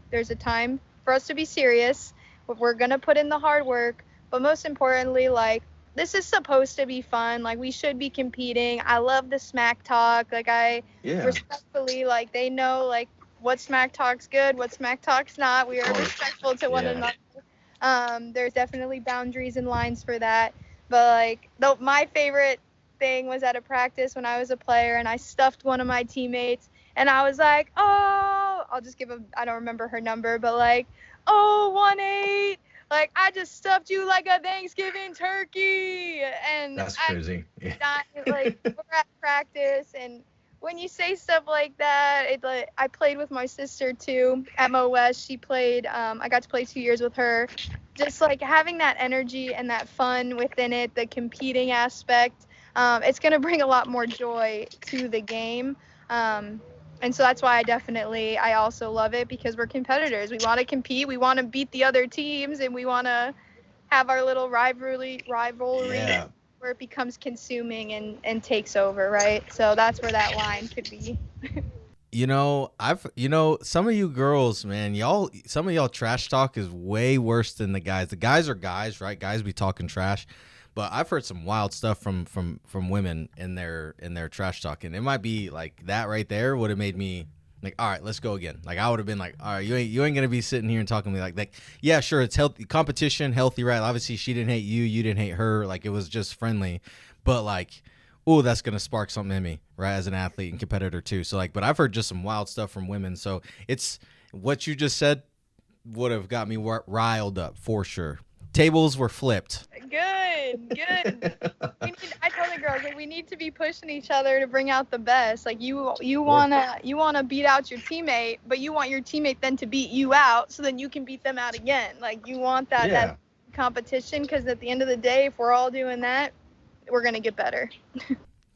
for us to be serious. We're going to put in the hard work, but most importantly, like, this is supposed to be fun. Like, we should be competing. I love the smack talk. Like, respectfully, like, they know, like, what smack talk's good, what smack talk's not. We are respectful to one another. There's definitely boundaries and lines for that. But, like, my favorite thing was at a practice when I was a player, and I stuffed one of my teammates, and I was like, oh, I'll just I don't remember her number, but, like, 1-8, like, I just stuffed you like a Thanksgiving turkey. And that's crazy. Like, we're at practice, and when you say stuff like that, I played with my sister too at MOS. She played, I got to play 2 years with her. Just, like, having that energy and that fun within it, the competing aspect, it's going to bring a lot more joy to the game. And so that's why I also love it, because we're competitors. We want to compete. We want to beat the other teams, and we want to have our little rivalry where it becomes consuming and takes over, right? So that's where that line could be. Some of you girls, man, some of y'all trash talk is way worse than the guys. The guys are guys, right? Guys be talking trash. But I've heard some wild stuff from women in their trash talk, and it might be like that right there would have made me like, all right, let's go again. Like, I would have been like, all right, you ain't gonna be sitting here and talking to me like that. Yeah, sure, it's healthy competition, healthy, right? Obviously, she didn't hate you, you didn't hate her. Like, it was just friendly. But, like, oh, that's gonna spark something in me, right? As an athlete and competitor too. So like, but I've heard just some wild stuff from women. So it's what you just said would have got me riled up for sure. Tables were flipped. Good. I tell the girls, like, we need to be pushing each other to bring out the best. Like, you wanna beat out your teammate, but you want your teammate then to beat you out, so then you can beat them out again. Like, you want that competition, because at the end of the day, if we're all doing that, we're gonna get better.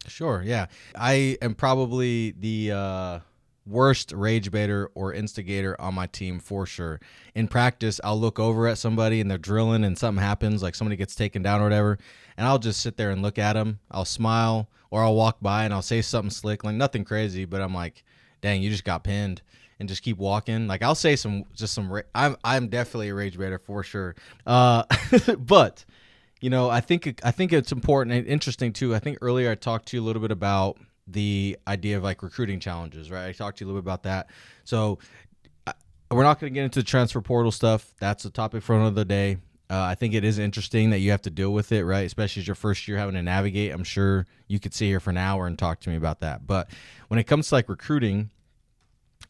Sure, yeah. I am probably the worst rage baiter or instigator on my team for sure. In practice, I'll look over at somebody and they're drilling and something happens, like somebody gets taken down or whatever, and I'll just sit there and look at them. I'll smile, or I'll walk by and I'll say something slick, like nothing crazy, but I'm like, dang, you just got pinned, and just keep walking. Like I'll say I'm definitely a rage baiter for sure. But you know, I think it's important and interesting too. I think earlier I talked to you a little bit about the idea of like recruiting challenges, right? I talked to you a little bit about that. So we're not going to get into the transfer portal stuff. That's a topic for another day. I think it is interesting that you have to deal with it, right? Especially as your first year having to navigate. I'm sure you could sit here for an hour and talk to me about that. But when it comes to like recruiting,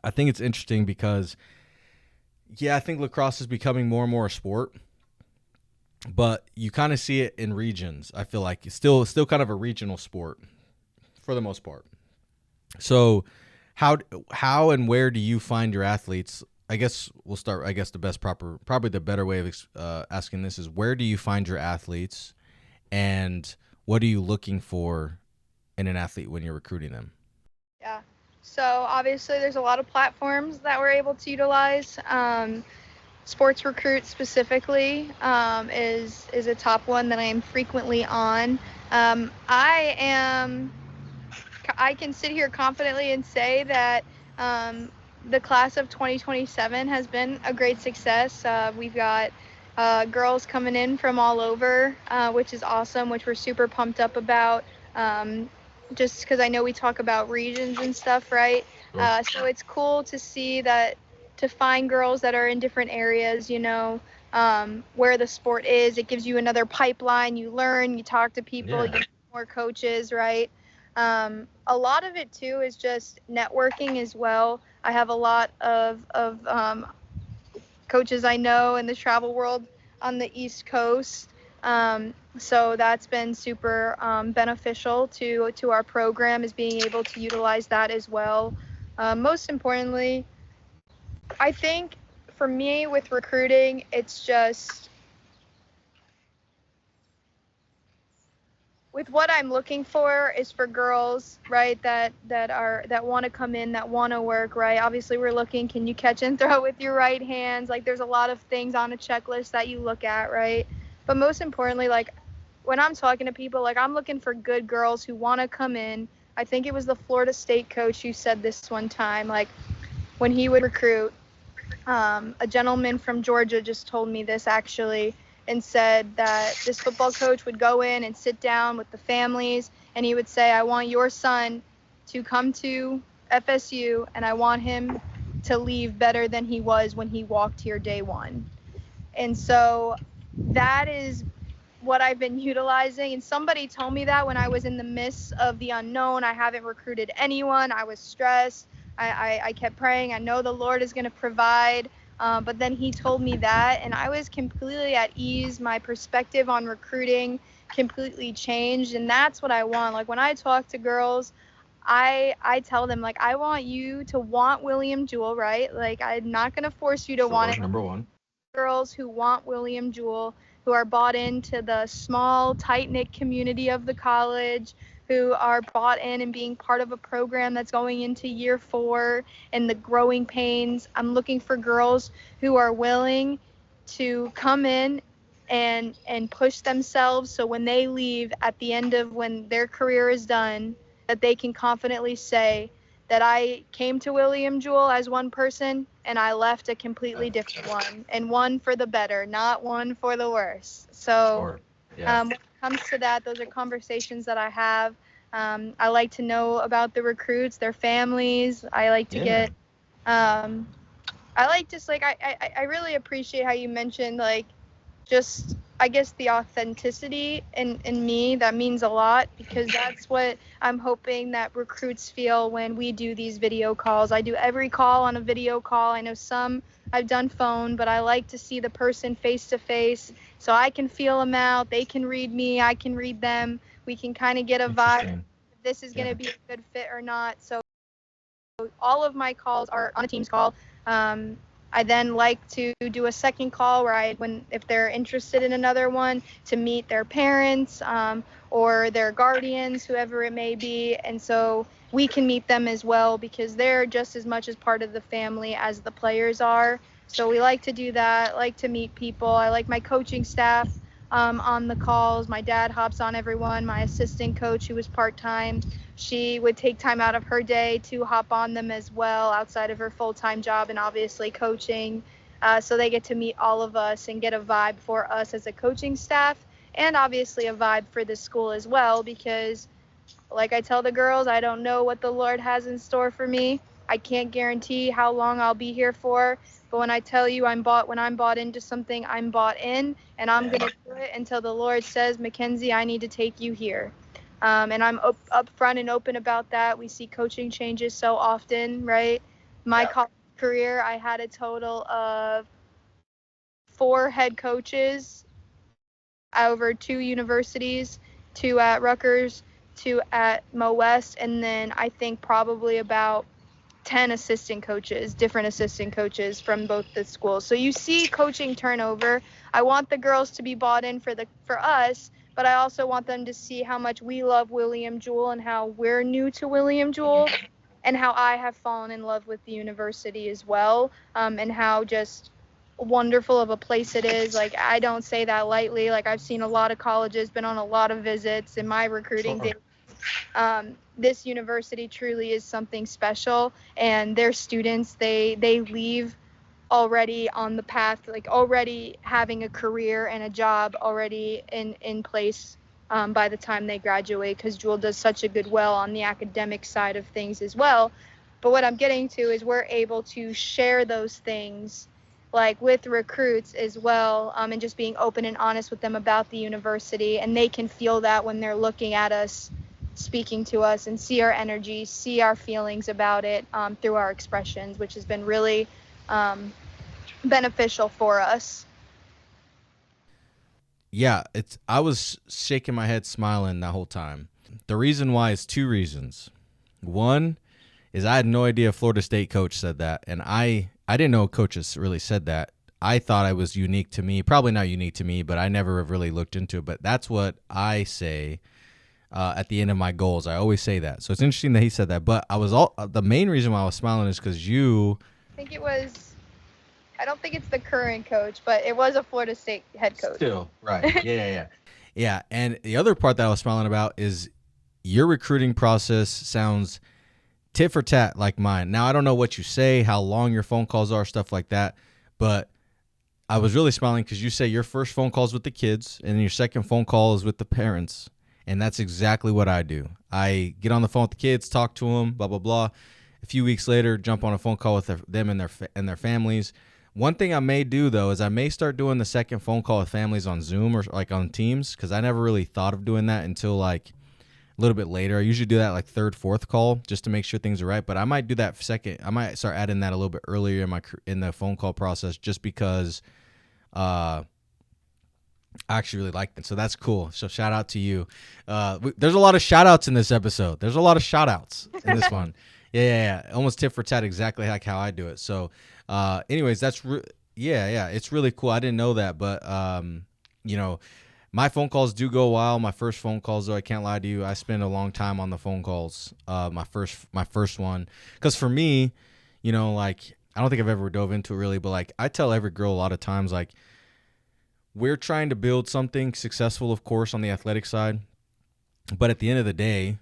I think it's interesting because, yeah, I think lacrosse is becoming more and more a sport. But you kind of see it in regions. I feel like it's still kind of a regional sport for the most part. So how and where do you find your athletes? I guess we'll start. I guess probably the better way of asking this is, where do you find your athletes, and what are you looking for in an athlete when you're recruiting them? Yeah. So obviously there's a lot of platforms that we're able to utilize. Sports Recruit specifically is a top one that I am frequently on. I can sit here confidently and say that the class of 2027 has been a great success. We've got girls coming in from all over, which is awesome, which we're super pumped up about. Just because I know we talk about regions and stuff, right? Sure. So it's cool to see that, to find girls that are in different areas, you know, where the sport is. It gives you another pipeline. You learn, you talk to people, you get more coaches, right? A lot of it too is just networking as well. I have a lot of coaches I know in the travel world on the East Coast. So that's been super beneficial to our program, is being able to utilize that as well. Most importantly, I think for me with recruiting, it's just with what I'm looking for is for girls, right, that want to come in, that want to work, right? Obviously we're looking, can you catch and throw with your right hands? Like there's a lot of things on a checklist that you look at, right? But most importantly, like when I'm talking to people, like I'm looking for good girls who want to come in. I think it was the Florida State coach who said this one time, like when he would recruit, a gentleman from Georgia just told me this actually, and said that this football coach would go in and sit down with the families, and he would say, I want your son to come to FSU, and I want him to leave better than he was when he walked here day one. And so that is what I've been utilizing. And somebody told me that when I was in the midst of the unknown. I haven't recruited anyone. I was stressed. I kept praying. I know the Lord is going to provide. But then he told me that, and I was completely at ease. My perspective on recruiting completely changed, and that's what I want. Like when I talk to girls, I tell them, like, I want you to want William Jewell, right? Like I'm not going to force you to want it. Number one. Girls who want William Jewell, who are bought into the small, tight-knit community of the college, who are bought in and being part of a program that's going into year 4 and the growing pains. I'm looking for girls who are willing to come in and push themselves, so when they leave at the end of when their career is done, that they can confidently say that I came to William Jewell as one person and I left a completely different one, and one for the better, not one for the worse. So when it comes to that, those are conversations that I have. I like to know about the recruits, their families. I like to get, I like just like, I really appreciate how you mentioned like just I guess the authenticity in me, that means a lot, because that's what I'm hoping that recruits feel when we do these video calls. I do every call on a video call. I know some I've done phone, but I like to see the person face to face so I can feel them out. They can read me. I can read them. We can kind of get a vibe if this is going to be a good fit or not. So all of my calls are on a Teams call. I then like to do a second call where if they're interested in another one, to meet their parents or their guardians, whoever it may be. And so we can meet them as well, because they're just as much as part of the family as the players are. So we like to do that, like to meet people. I like my coaching staff on the calls. My dad hops on everyone. My assistant coach, who was part-time, she would take time out of her day to hop on them as well, outside of her full-time job and obviously coaching. So they get to meet all of us and get a vibe for us as a coaching staff, and obviously a vibe for the school as well, because like I tell the girls, I don't know what the Lord has in store for me. I can't guarantee how long I'll be here for, but when I tell you when I'm bought into something, I'm bought in, and I'm going to do it until the Lord says, Mackenzie, I need to take you here. And I'm upfront and open about that. We see coaching changes so often, right? My college career, I had a total of 4 head coaches over 2 universities, 2 at Rutgers, 2 at Mo West, and then I think probably about 10 different assistant coaches from both the schools. So you see coaching turnover. I want the girls to be bought in for us, but I also want them to see how much we love William Jewell and how we're new to William Jewell, and how I have fallen in love with the university as well, and how just wonderful of a place it is. Like, I don't say that lightly. Like, I've seen a lot of colleges, been on a lot of visits in my recruiting days. This university truly is something special, and their students, they leave already on the path, like already having a career and a job already in place by the time they graduate, because Jewell does such a good well on the academic side of things as well. But what I'm getting to is we're able to share those things, like with recruits as well, and just being open and honest with them about the university, and they can feel that when they're looking at us, speaking to us, and see our energy, see our feelings about it through our expressions, which has been really beneficial for us. Yeah, I was shaking my head smiling the whole time. The reason why is 2 reasons. One is I had no idea a Florida State coach said that, and I didn't know coaches really said that. I thought I was unique to me, probably not unique to me, but I never have really looked into it. But that's what I say at the end of my goals. I always say that. So it's interesting that he said that. But the main reason why I was smiling is because I don't think it's the current coach, but it was a Florida State head coach. Still, right. Yeah. Yeah, and the other part that I was smiling about is your recruiting process sounds tit for tat like mine. Now, I don't know what you say, how long your phone calls are, stuff like that, but I was really smiling because you say your first phone call is with the kids, and your second phone call is with the parents, and that's exactly what I do. I get on the phone with the kids, talk to them, blah, blah, blah. A few weeks later, jump on a phone call with them and their families. One thing I may do, though, is I may start doing the second phone call with families on Zoom or like on Teams, because I never really thought of doing that until like a little bit later. I usually do that like third, fourth call just to make sure things are right. But I might do that second. I might start adding that a little bit earlier in the phone call process, just because I actually really like it. So that's cool. So shout out to you. There's a lot of shout outs in this episode. There's a lot of shout outs in this one. Yeah. Almost tit for tat, exactly like how I do it. So anyways, it's really cool. I didn't know that, but my phone calls do go a while. My first phone calls, though, I can't lie to you, I spend a long time on the phone calls. My first one, because for me, like, I don't think I've ever dove into it really, but like I tell every girl a lot of times, like, we're trying to build something successful, of course, on the athletic side, but at the end of the day,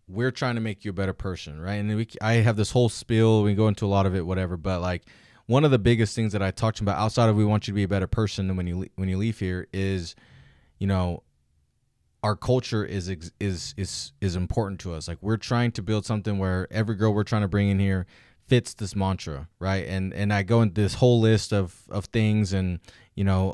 we're trying to make you a better person, right? And I have this whole spiel. We go into a lot of it, whatever. But like, one of the biggest things that I talked about outside of we want you to be a better person when you leave here is, our culture is important to us. Like, we're trying to build something where every girl we're trying to bring in here fits this mantra, right? And I go into this whole list of things, and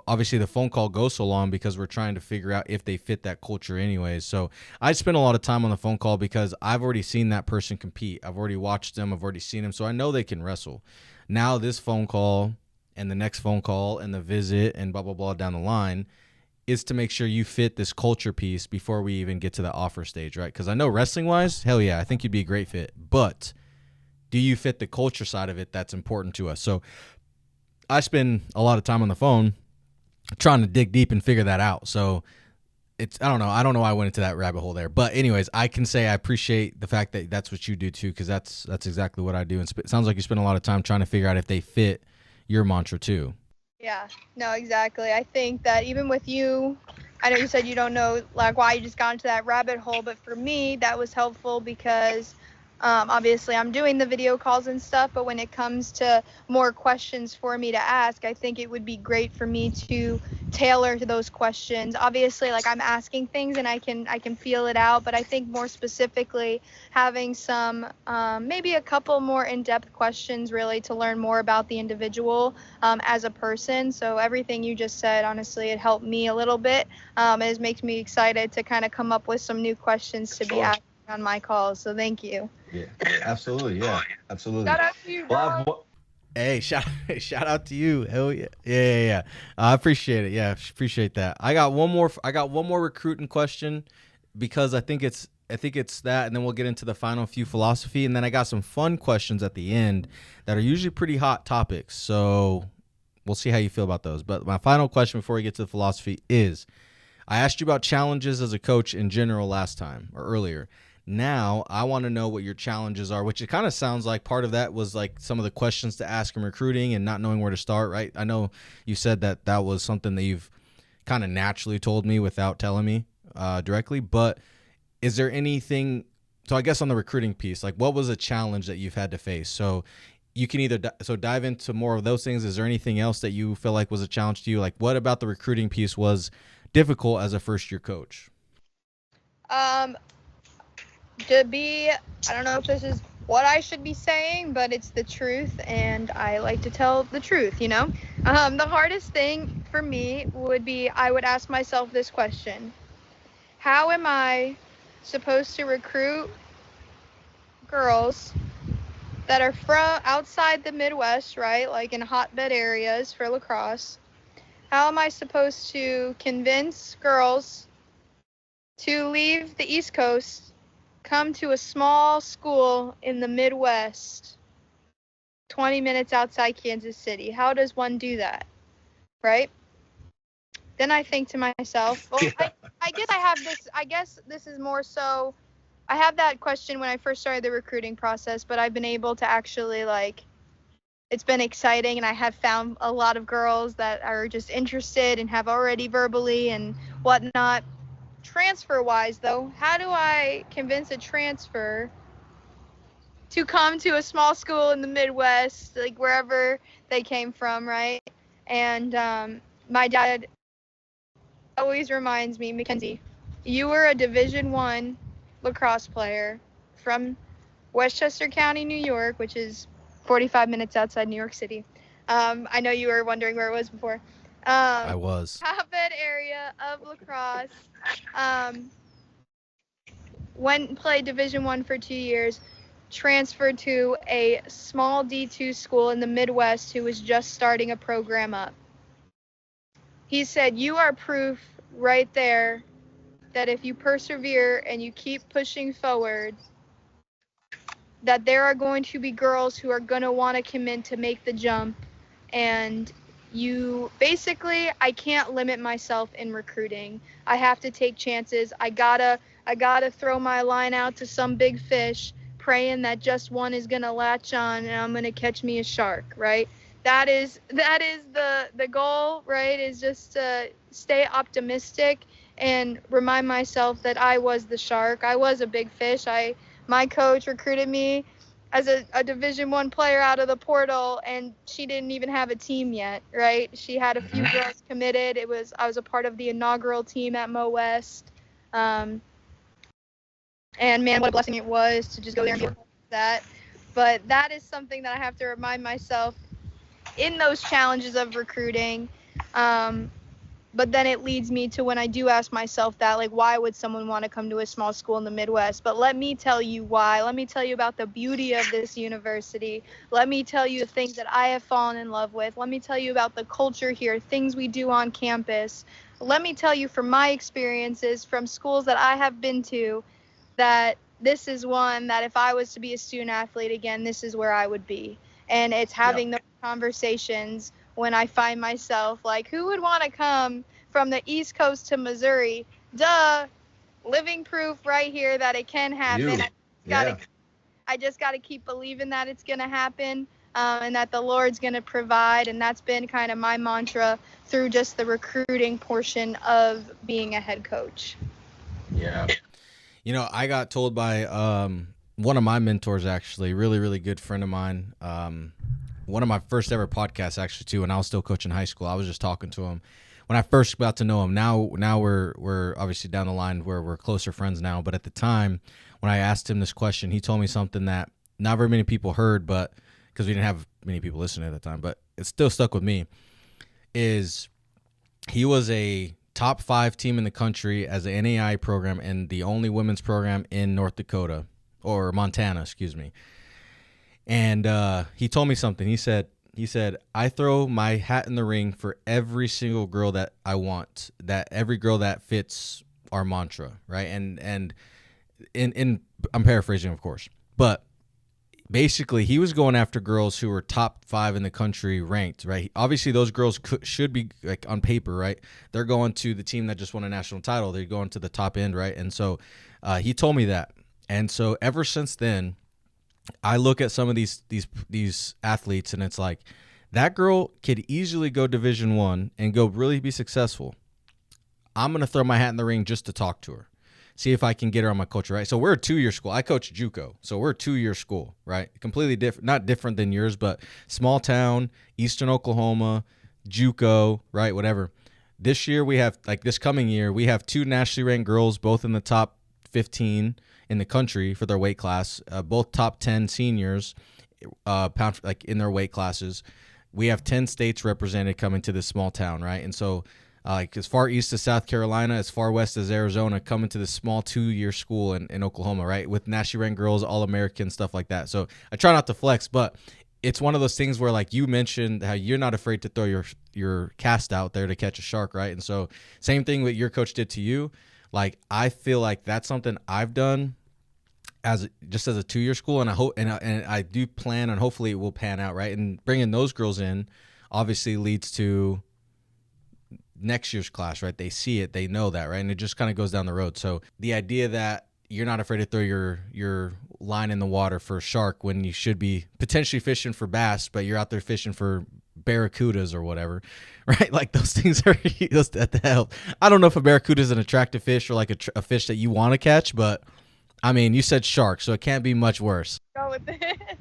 obviously the phone call goes so long because we're trying to figure out if they fit that culture anyways. So I spend a lot of time on the phone call because I've already seen that person compete. I've already watched them. I've already seen them. So I know they can wrestle. Now this phone call and the next phone call and the visit and blah, blah, blah down the line is to make sure you fit this culture piece before we even get to the offer stage, right? Because I know wrestling-wise, hell yeah, I think you'd be a great fit. But do you fit the culture side of it that's important to us? So I spend a lot of time on the phone trying to dig deep and figure that out. So I don't know why I went into that rabbit hole there. But anyways, I can say I appreciate the fact that that's what you do too, because that's exactly what I do. And it sounds like you spend a lot of time trying to figure out if they fit your mantra too. Yeah, no, exactly. I think that even with you, I know you said you don't know like why you just got into that rabbit hole, but for me, that was helpful because obviously I'm doing the video calls and stuff, but when it comes to more questions for me to ask, I think it would be great for me to tailor to those questions. Obviously, like I'm asking things and I can feel it out, but I think more specifically having some maybe a couple more in-depth questions really to learn more about the individual as a person. So everything you just said, honestly, it helped me a little bit. It makes me excited to kind of come up with some new questions to be asked on my calls. So thank you. Yeah, absolutely. Yeah, absolutely. Shout out to you, bro. Hey, shout out to you. Hell yeah. Yeah. I appreciate it. Yeah, appreciate that. I got one more recruiting question because I think it's that, and then we'll get into the final few philosophy, and then I got some fun questions at the end that are usually pretty hot topics. So we'll see how you feel about those. But my final question before we get to the philosophy is, I asked you about challenges as a coach in general last time or earlier. Now I want to know what your challenges are, which it kind of sounds like part of that was like some of the questions to ask in recruiting and not knowing where to start, right? I know you said that was something that you've kind of naturally told me without telling me directly, but is there anything, so I guess on the recruiting piece, like what was a challenge that you've had to face? So you can either dive into more of those things. Is there anything else that you feel like was a challenge to you? Like what about the recruiting piece was difficult as a first-year coach? I don't know if this is what I should be saying, but it's the truth, and I like to tell the truth, The hardest thing for me would be I would ask myself this question: how am I supposed to recruit girls that are from outside the Midwest, right? Like in hotbed areas for lacrosse. How am I supposed to convince girls to leave the East Coast, come to a small school in the Midwest, 20 minutes outside Kansas City? How does one do that, right? Then I think to myself, well, I guess this is more so, I have that question when I first started the recruiting process, but I've been able to actually it's been exciting, and I have found a lot of girls that are just interested and have already verbally and whatnot. Transfer-wise, though, how do I convince a transfer to come to a small school in the Midwest, like wherever they came from, right? And my dad always reminds me, Mackenzie, you were a Division I lacrosse player from Westchester County, New York, which is 45 minutes outside New York City. I know you were wondering where it was before. I was. Hotbed area of lacrosse. Went and played Division I for 2 years. Transferred to a small D2 school in the Midwest who was just starting a program up. He said, you are proof right there that if you persevere and you keep pushing forward, that there are going to be girls who are going to want to commit to make the jump. And I can't limit myself in recruiting. I have to take chances. I gotta throw my line out to some big fish, praying that just one is going to latch on and I'm going to catch me a shark, right? That is the goal, right? Is just to stay optimistic and remind myself that I was the shark. I was a big fish. My coach recruited me as a Division I player out of the portal, and she didn't even have a team yet, right? She had a few girls committed. I was a part of the inaugural team at Mo West. And man, what a blessing it was to just go there and be a part of that. But that is something that I have to remind myself in those challenges of recruiting. But then it leads me to when I do ask myself that, like, why would someone want to come to a small school in the Midwest? But let me tell you why. Let me tell you about the beauty of this university. Let me tell you the things that I have fallen in love with. Let me tell you about the culture here, things we do on campus. Let me tell you from my experiences from schools that I have been to that this is one that if I was to be a student athlete again, this is where I would be. And it's having those conversations when I find myself like, who would want to come from the East Coast to Missouri? Duh, living proof right here that it can happen. I just got to keep believing that it's going to happen, and that the Lord's going to provide. And that's been kind of my mantra through just the recruiting portion of being a head coach. Yeah. You know, I got told by one of my mentors, actually, really, really good friend of mine. One of my first ever podcasts, actually, too, when I was still coaching high school. I was just talking to him when I first got to know him. Now we're obviously down the line where we're closer friends now. But at the time, when I asked him this question, he told me something that not very many people heard, but because we didn't have many people listening at the time, but it still stuck with me, is he was a top 5 team in the country as an NAI program and the only women's program in North Dakota, or Montana, excuse me. And he told me something. He said, I throw my hat in the ring for every single girl that I want, that every girl that fits our mantra, right? And in I'm paraphrasing, of course, but basically he was going after girls who were top 5 in the country ranked, right? Obviously those girls should be, like, on paper, right? They're going to the team that just won a national title. They're going to the top end, right? And so he told me that. And so ever since then, I look at some of these athletes, and it's like, that girl could easily go Division I and go really be successful. I'm going to throw my hat in the ring just to talk to her, see if I can get her on my culture, right? So we're a 2-year school. I coach JUCO, so we're a 2-year school, right? Completely different, not different than yours, but small town, Eastern Oklahoma, JUCO, right? Whatever. This year we have, like this coming year, we have 2 nationally ranked girls, both in the top 15 in the country for their weight class, both top 10 seniors, pound, like, in their weight classes. We have 10 states represented coming to this small town, right? And so like as far east as South Carolina, as far west as Arizona, coming to this small 2-year school in Oklahoma, right? With nationally ranked girls, All-American, stuff like that. So I try not to flex, but it's one of those things where, like you mentioned, how you're not afraid to throw your cast out there to catch a shark, right? And so same thing what your coach did to you. Like, I feel like that's something I've done as a 2-year school, and I hope and I do plan on, hopefully it will pan out, right? And bringing those girls in obviously leads to next year's class, right? They see it, they know that, right? And it just kind of goes down the road. So the idea that you're not afraid to throw your line in the water for a shark when you should be potentially fishing for bass, but you're out there fishing for barracudas or whatever, right? Like, those things are at the hell. I don't know if a barracuda is an attractive fish or like a fish that you want to catch, but I mean, you said shark, so it can't be much worse. Go with it.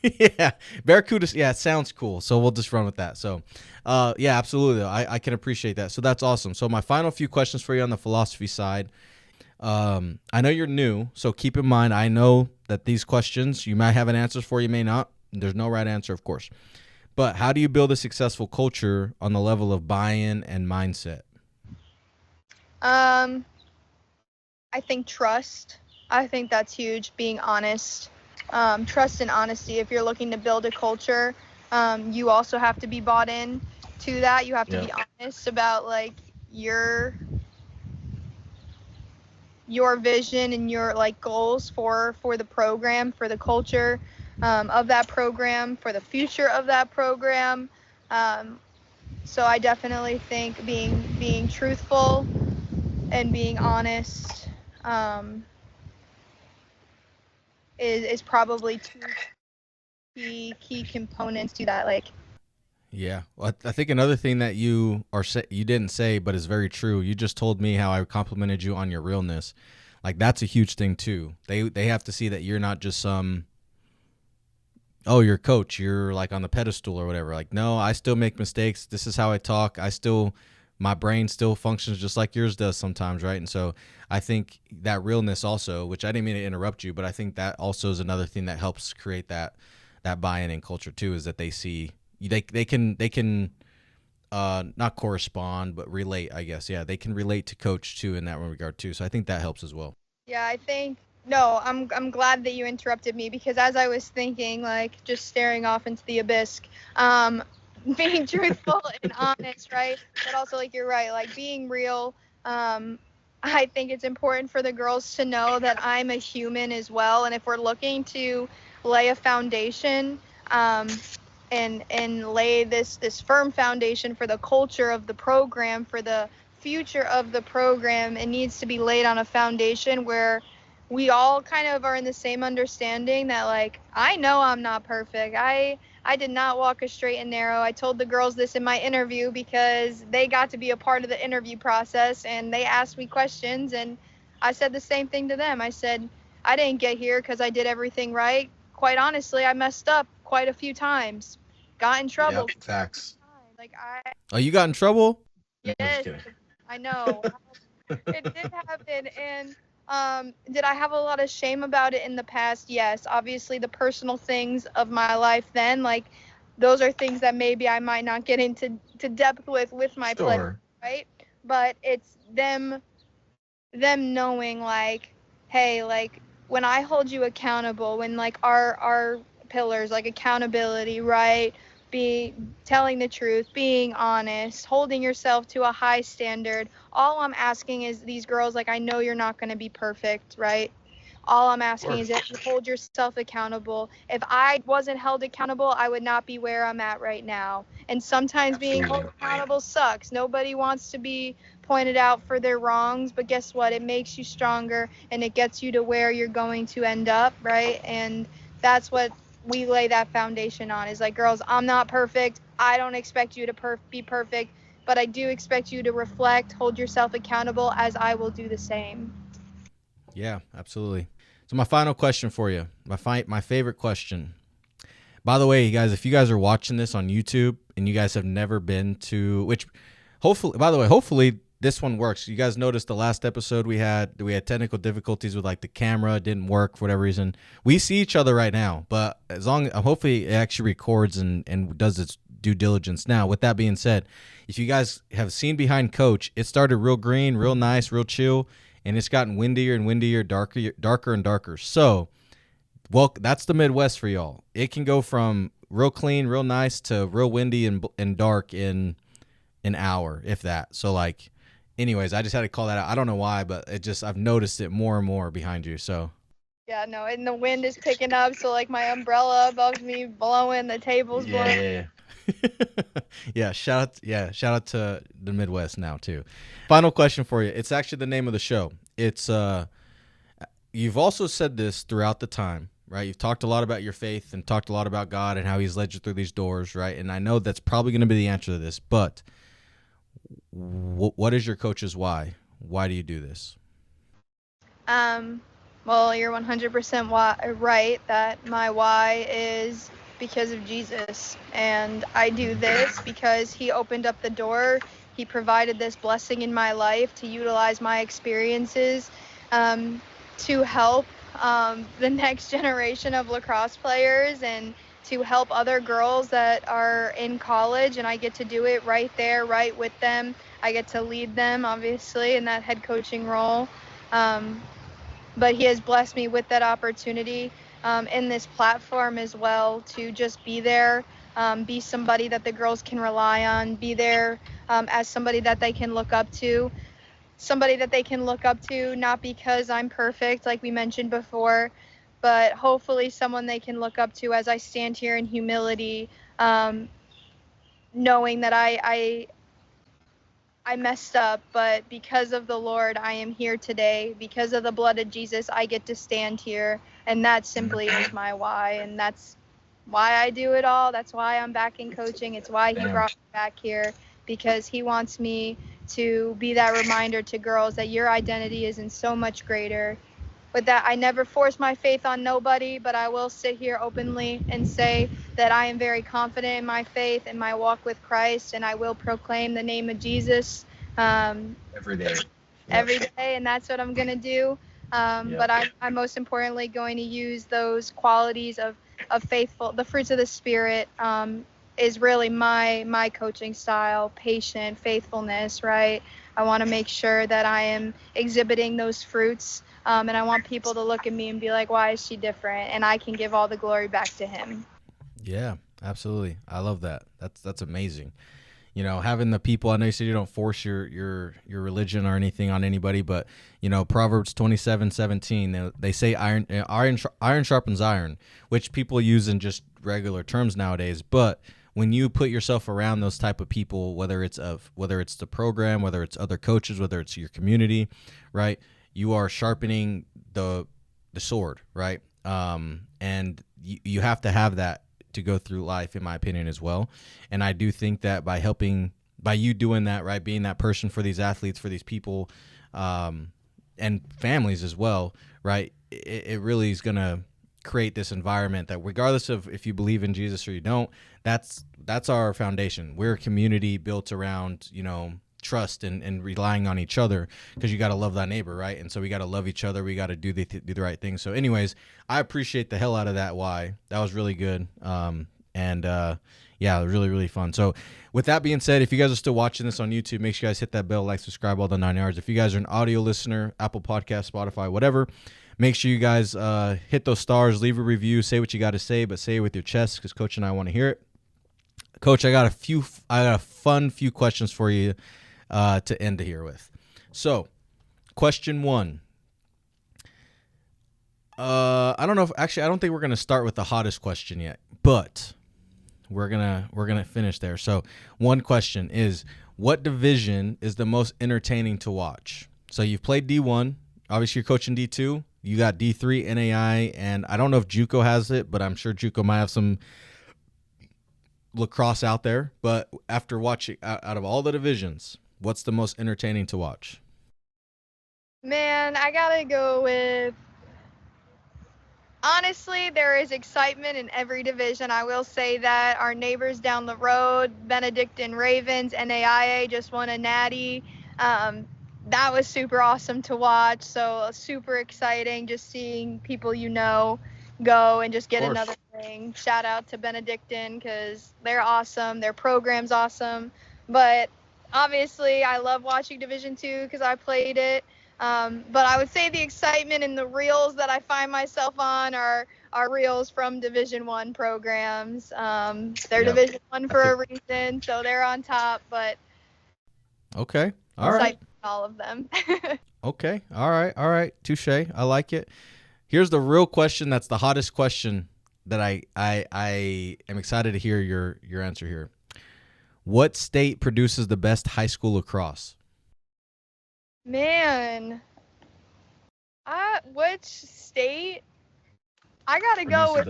Yeah, barracudas. Yeah, it sounds cool, so we'll just run with that. So, yeah, absolutely. I can appreciate that. So that's awesome. So my final few questions for you on the philosophy side. I know you're new, so keep in mind, I know that these questions, you might have an answer for, you may not. There's no right answer, of course. But how do you build a successful culture on the level of buy-in and mindset? I think trust. I think that's huge. Being honest. Trust and honesty. If you're looking to build a culture, you also have to be bought in to that. You have to be honest about, like, your vision and your, like, goals for the program, for the culture of that program, for the future of that program. So I definitely think being truthful and being honest is probably 2 key components to that. Like, yeah, well, I think another thing that you didn't say, but is very true. You just told me how I complimented you on your realness. Like, that's a huge thing too. They have to see that you're not just some, oh, you're a coach, you're like on the pedestal or whatever. Like, no, I still make mistakes. This is how I talk. I still my brain still functions just like yours does sometimes, right? And so I think that realness also, which I didn't mean to interrupt you, but I think that also is another thing that helps create that buy-in in culture too, is that they see they can not correspond but relate, I guess. Yeah, they can relate to coach too in that regard too. So I think that helps as well. Yeah, I think no, I'm glad that you interrupted me, because as I was thinking, like, just staring off into the abyss, being truthful and honest, right? But also, like, you're right, like, being real. I think it's important for the girls to know that I'm a human as well, and if we're looking to lay a foundation, and lay this firm foundation for the culture of the program, for the future of the program, it needs to be laid on a foundation where we all kind of are in the same understanding that, like, I know I'm not perfect. I did not walk a straight and narrow. I told the girls this in my interview because they got to be a part of the interview process and they asked me questions, and I said the same thing to them. I said, I didn't get here because I did everything right. Quite honestly, I messed up quite a few times. Got in trouble. Yep, facts. Like, Oh, you got in trouble? I'm just yes, kidding. I know. It did happen, and did I have a lot of shame about it in the past? Yes. Obviously, the personal things of my life then, like, those are things that maybe I might not get into depth with my play, Sure. right? But it's them knowing, like, hey, like, when I hold you accountable, when, like, our pillars, like accountability, right, be telling the truth, being honest, holding yourself to a high standard, all I'm asking is these girls, like, I know you're not going to be perfect, right? All I'm asking is that you hold yourself accountable. If I wasn't held accountable, I would not be where I'm at right now. And sometimes being held accountable sucks. Nobody wants to be pointed out for their wrongs, but guess what? It makes you stronger and it gets you to where you're going to end up, right? And that's what we lay that foundation on, is like, girls, I'm not perfect. I don't expect you to be perfect, but I do expect you to reflect, hold yourself accountable, as I will do the same. Yeah, absolutely. So my final question for you, my favorite question. By the way, you guys, if you guys are watching this on YouTube and you guys have never been to, which hopefully this one works. You guys noticed the last episode we had technical difficulties with, like, the camera didn't work for whatever reason. We see each other right now, but hopefully it actually records and does its due diligence. Now, with that being said, if you guys have seen behind Coach, it started real green, real nice, real chill, and it's gotten windier and windier, darker and darker. So, well, that's the Midwest for y'all. It can go from real clean, real nice to real windy and dark in an hour, if that. So, like, anyways, I just had to call that out. I don't know why, but I've noticed it more and more behind you. So, Yeah, no, and the wind is picking up, so, like, my umbrella above me blowing, the table's blowing. Yeah. yeah, shout out to the Midwest now too. Final question for you. It's actually the name of the show. It's you've also said this throughout the time, right? You've talked a lot about your faith and talked a lot about God and how He's led you through these doors, right? And I know that's probably going to be the answer to this, but what is your coach's why? Why do you do this? Well, you're 100% right that my why is because of Jesus. And I do this because He opened up the door. He provided this blessing in my life to utilize my experiences to help the next generation of lacrosse players and to help other girls that are in college. And I get to do it right there, right with them. I get to lead them, obviously, in that head coaching role. But He has blessed me with that opportunity in this platform as well, to just be there, be somebody that the girls can rely on, be there as somebody that they can look up to, not because I'm perfect, like we mentioned before, but hopefully someone they can look up to as I stand here in humility, knowing that I messed up, but because of the Lord, I am here today. Because of the blood of Jesus, I get to stand here. And that simply is my why. And that's why I do it all. That's why I'm back in coaching. It's why He brought me back here, because He wants me to be that reminder to girls that your identity is in so much greater. with that, I never force my faith on nobody, but I will sit here openly and say that I am very confident in my faith and my walk with Christ, and I will proclaim the name of Jesus Every day. every day, and that's what I'm going to do. But I'm most importantly going to use those qualities of faithful, the fruits of the Spirit, is really my coaching style: patient, faithfulness, right? I want to make sure that I am exhibiting those fruits, and I want people to look at me and be like, why is she different? And I can give all the glory back to him. Yeah, absolutely. I love that. That's amazing. You know, having the people, I know you said you don't force your religion or anything on anybody, but, you know, Proverbs 27:17, they say iron sharpens iron, which people use in just regular terms nowadays. But when you put yourself around those type of people, whether it's the program, whether it's other coaches, whether it's your community, right, you are sharpening the sword, right? And you have to have that to go through life, in my opinion, as well. And I do think that by you doing that, right, being that person for these athletes, for these people, and families as well, right, it really is going to create this environment that, regardless of if you believe in Jesus or you don't, that's our foundation. We're a community built around, you know, trust and relying on each other, because you got to love thy neighbor, right? And so we got to love each other. We got to do the right thing. So anyways, I appreciate the hell out of that. Why? That was really good. Yeah, really, really fun. So with that being said, if you guys are still watching this on YouTube, make sure you guys hit that bell, like, subscribe, all the 9 yards. If you guys are an audio listener, Apple Podcasts, Spotify, whatever, make sure you guys hit those stars, leave a review, say what you got to say, but say it with your chest, because Coach and I want to hear it. Coach, I got a fun few questions for you to end here with. So, question 1. I don't know if I don't think we're gonna start with the hottest question yet, but we're gonna finish there. So, one question is, what division is the most entertaining to watch? So you've played D1, obviously you're coaching D2, you got D3, NAI, and I don't know if JUCO has it, but I'm sure JUCO might have some lacrosse out there. But after watching out of all the divisions, what's the most entertaining to watch? Man, I gotta go with, honestly, there is excitement in every division. I will say that our neighbors down the road, Benedictine Ravens, NAIA, just won a natty. That was super awesome to watch. So super exciting just seeing people go and just get another ring. Shout out to Benedictine, because they're awesome. Their program's awesome. But obviously, I love watching Division II because I played it. But I would say the excitement and the reels that I find myself on are reels from Division I programs. They're Division I for a reason, so they're on top. But okay, all right, all of them. Okay, all right, touche. I like it. Here's the real question. That's the hottest question that I am excited to hear your answer here. What state produces the best high school lacrosse? Man, which state? I gotta go with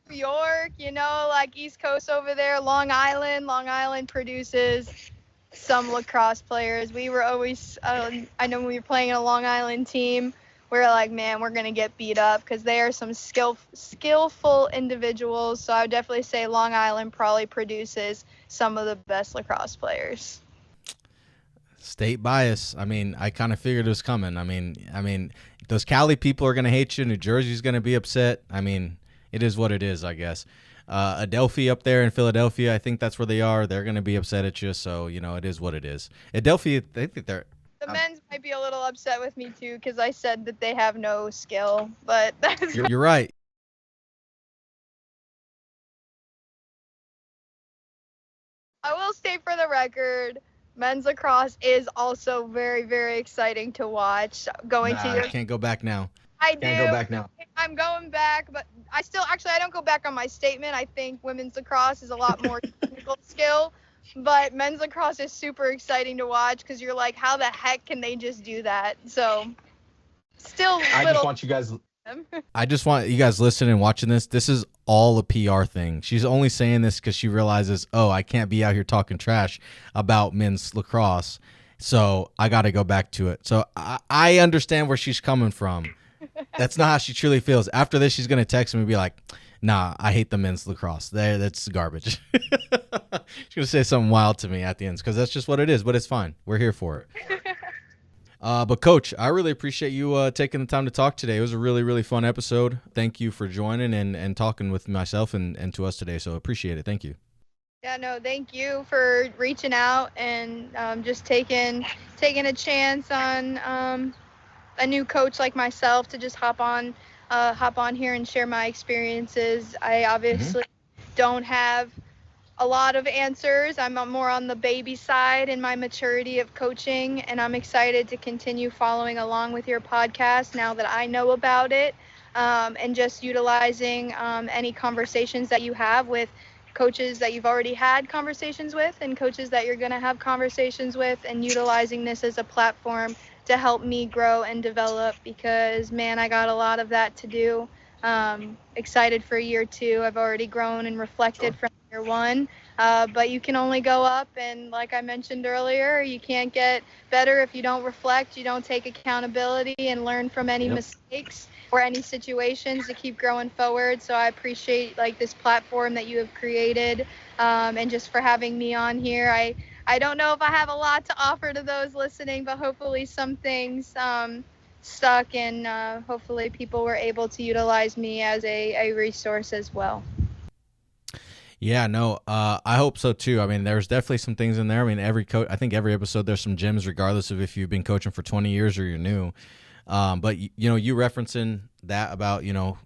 New York. You know, like East Coast over there, Long Island. Long Island produces some lacrosse players. We were always, I know when we were playing in a Long Island team, we were like, man, we're gonna get beat up because they are some skillful individuals. So I would definitely say Long Island probably produces some of the best lacrosse players. State bias. I mean, I kind of figured it was coming. I mean, those Cali people are going to hate you. New Jersey's going to be upset. I mean, it is what it is, I guess. Adelphi up there in Philadelphia, I think that's where they are. They're going to be upset at you. So, you know, it is what it is. Adelphi, they think they're... The men's might be a little upset with me, too, because I said that they have no skill. But that's... You're right. I will state for the record, men's lacrosse is also very, very exciting to watch. I can't go back now. I do. Can't go back now. I'm going back, but I don't go back on my statement. I think women's lacrosse is a lot more technical skill, but men's lacrosse is super exciting to watch because you're like, how the heck can they just do that? So, still. I just want you guys listening and watching this. This is all a PR thing. She's only saying this because she realizes, oh, I can't be out here talking trash about men's lacrosse So I got to go back to it. So I understand where she's coming from. That's not how she truly feels. After this, she's going to text me and be like, nah, I hate the men's lacrosse. That's garbage. She's going to say something wild to me at the end because that's just what it is, but it's fine. We're here for it. But Coach, I really appreciate you taking the time to talk today. It was a really, really fun episode. Thank you for joining and talking with myself and to us today. So appreciate it. Thank you. Yeah, no, thank you for reaching out and just taking a chance on a new coach like myself to just hop on here and share my experiences. I obviously don't have a lot of answers. I'm more on the baby side in my maturity of coaching, and I'm excited to continue following along with your podcast now that I know about it, and just utilizing any conversations that you have with coaches that you've already had conversations with and coaches that you're going to have conversations with, and utilizing this as a platform to help me grow and develop, because man, I got a lot of that to do. Excited for year 2. I've already grown and reflected from year 1, but you can only go up, and like I mentioned earlier, you can't get better if you don't reflect, you don't take accountability and learn from any mistakes or any situations to keep growing forward. So I appreciate like this platform that you have created, and just for having me on here. I don't know if I have a lot to offer to those listening, but hopefully some things stuck, and hopefully people were able to utilize me as a resource as well. Yeah, no, I hope so too. I mean, there's definitely some things in there. I mean, I think every episode there's some gems, regardless of if you've been coaching for 20 years or you're new. But you referencing that about, now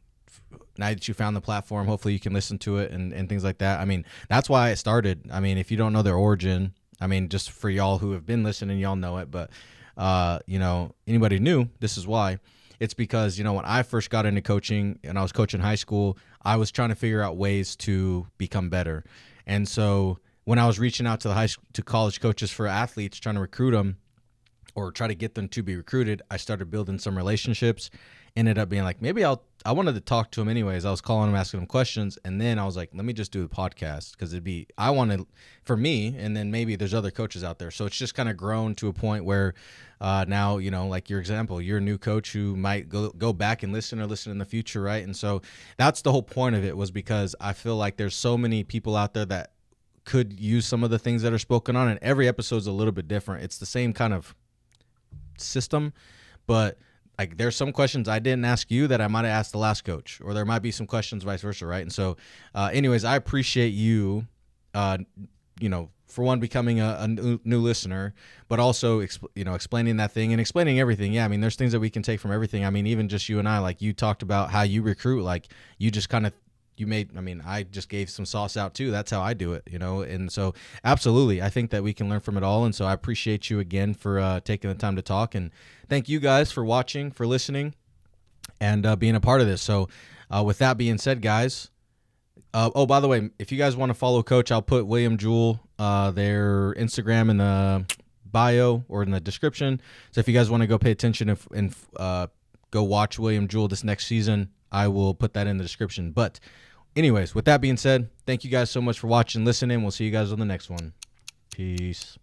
that you found the platform, hopefully you can listen to it and things like that. I mean, that's why it started. I mean, if you don't know their origin, I mean, just for y'all who have been listening, y'all know it. But, anybody new, this is why. It's because, when I first got into coaching and I was coaching high school, I was trying to figure out ways to become better. And so when I was reaching out to college coaches for athletes, trying to recruit them or try to get them to be recruited, I started building some relationships. Ended up being like, maybe I wanted to talk to them anyways. I was calling them, asking them questions. And then I was like, let me just do the podcast, because I wanted for me, and then maybe there's other coaches out there. So it's just kind of grown to a point where now, like your example, you're a new coach who might go back and listen in the future, right? And so that's the whole point of it, was because I feel like there's so many people out there that could use some of the things that are spoken on, and every episode's a little bit different. It's the same kind of system, but like there's some questions I didn't ask you that I might have asked the last coach, or there might be some questions vice versa, right? And so anyways, I appreciate you for one, becoming a new listener, but also explaining that thing and explaining everything. Yeah, I mean, there's things that we can take from everything. I mean, even just you and I, like you talked about how you recruit, like you just kind of I just gave some sauce out too. That's how I do it, And so absolutely, I think that we can learn from it all. And so I appreciate you again for taking the time to talk, and thank you guys for watching, for listening, and being a part of this. So with that being said, guys, by the way, if you guys want to follow Coach, I'll put William Jewell, their Instagram in the bio or in the description. So if you guys want to go pay attention and go watch William Jewell this next season, I will put that in the description. But anyways, with that being said, thank you guys so much for watching, listening. We'll see you guys on the next one. Peace.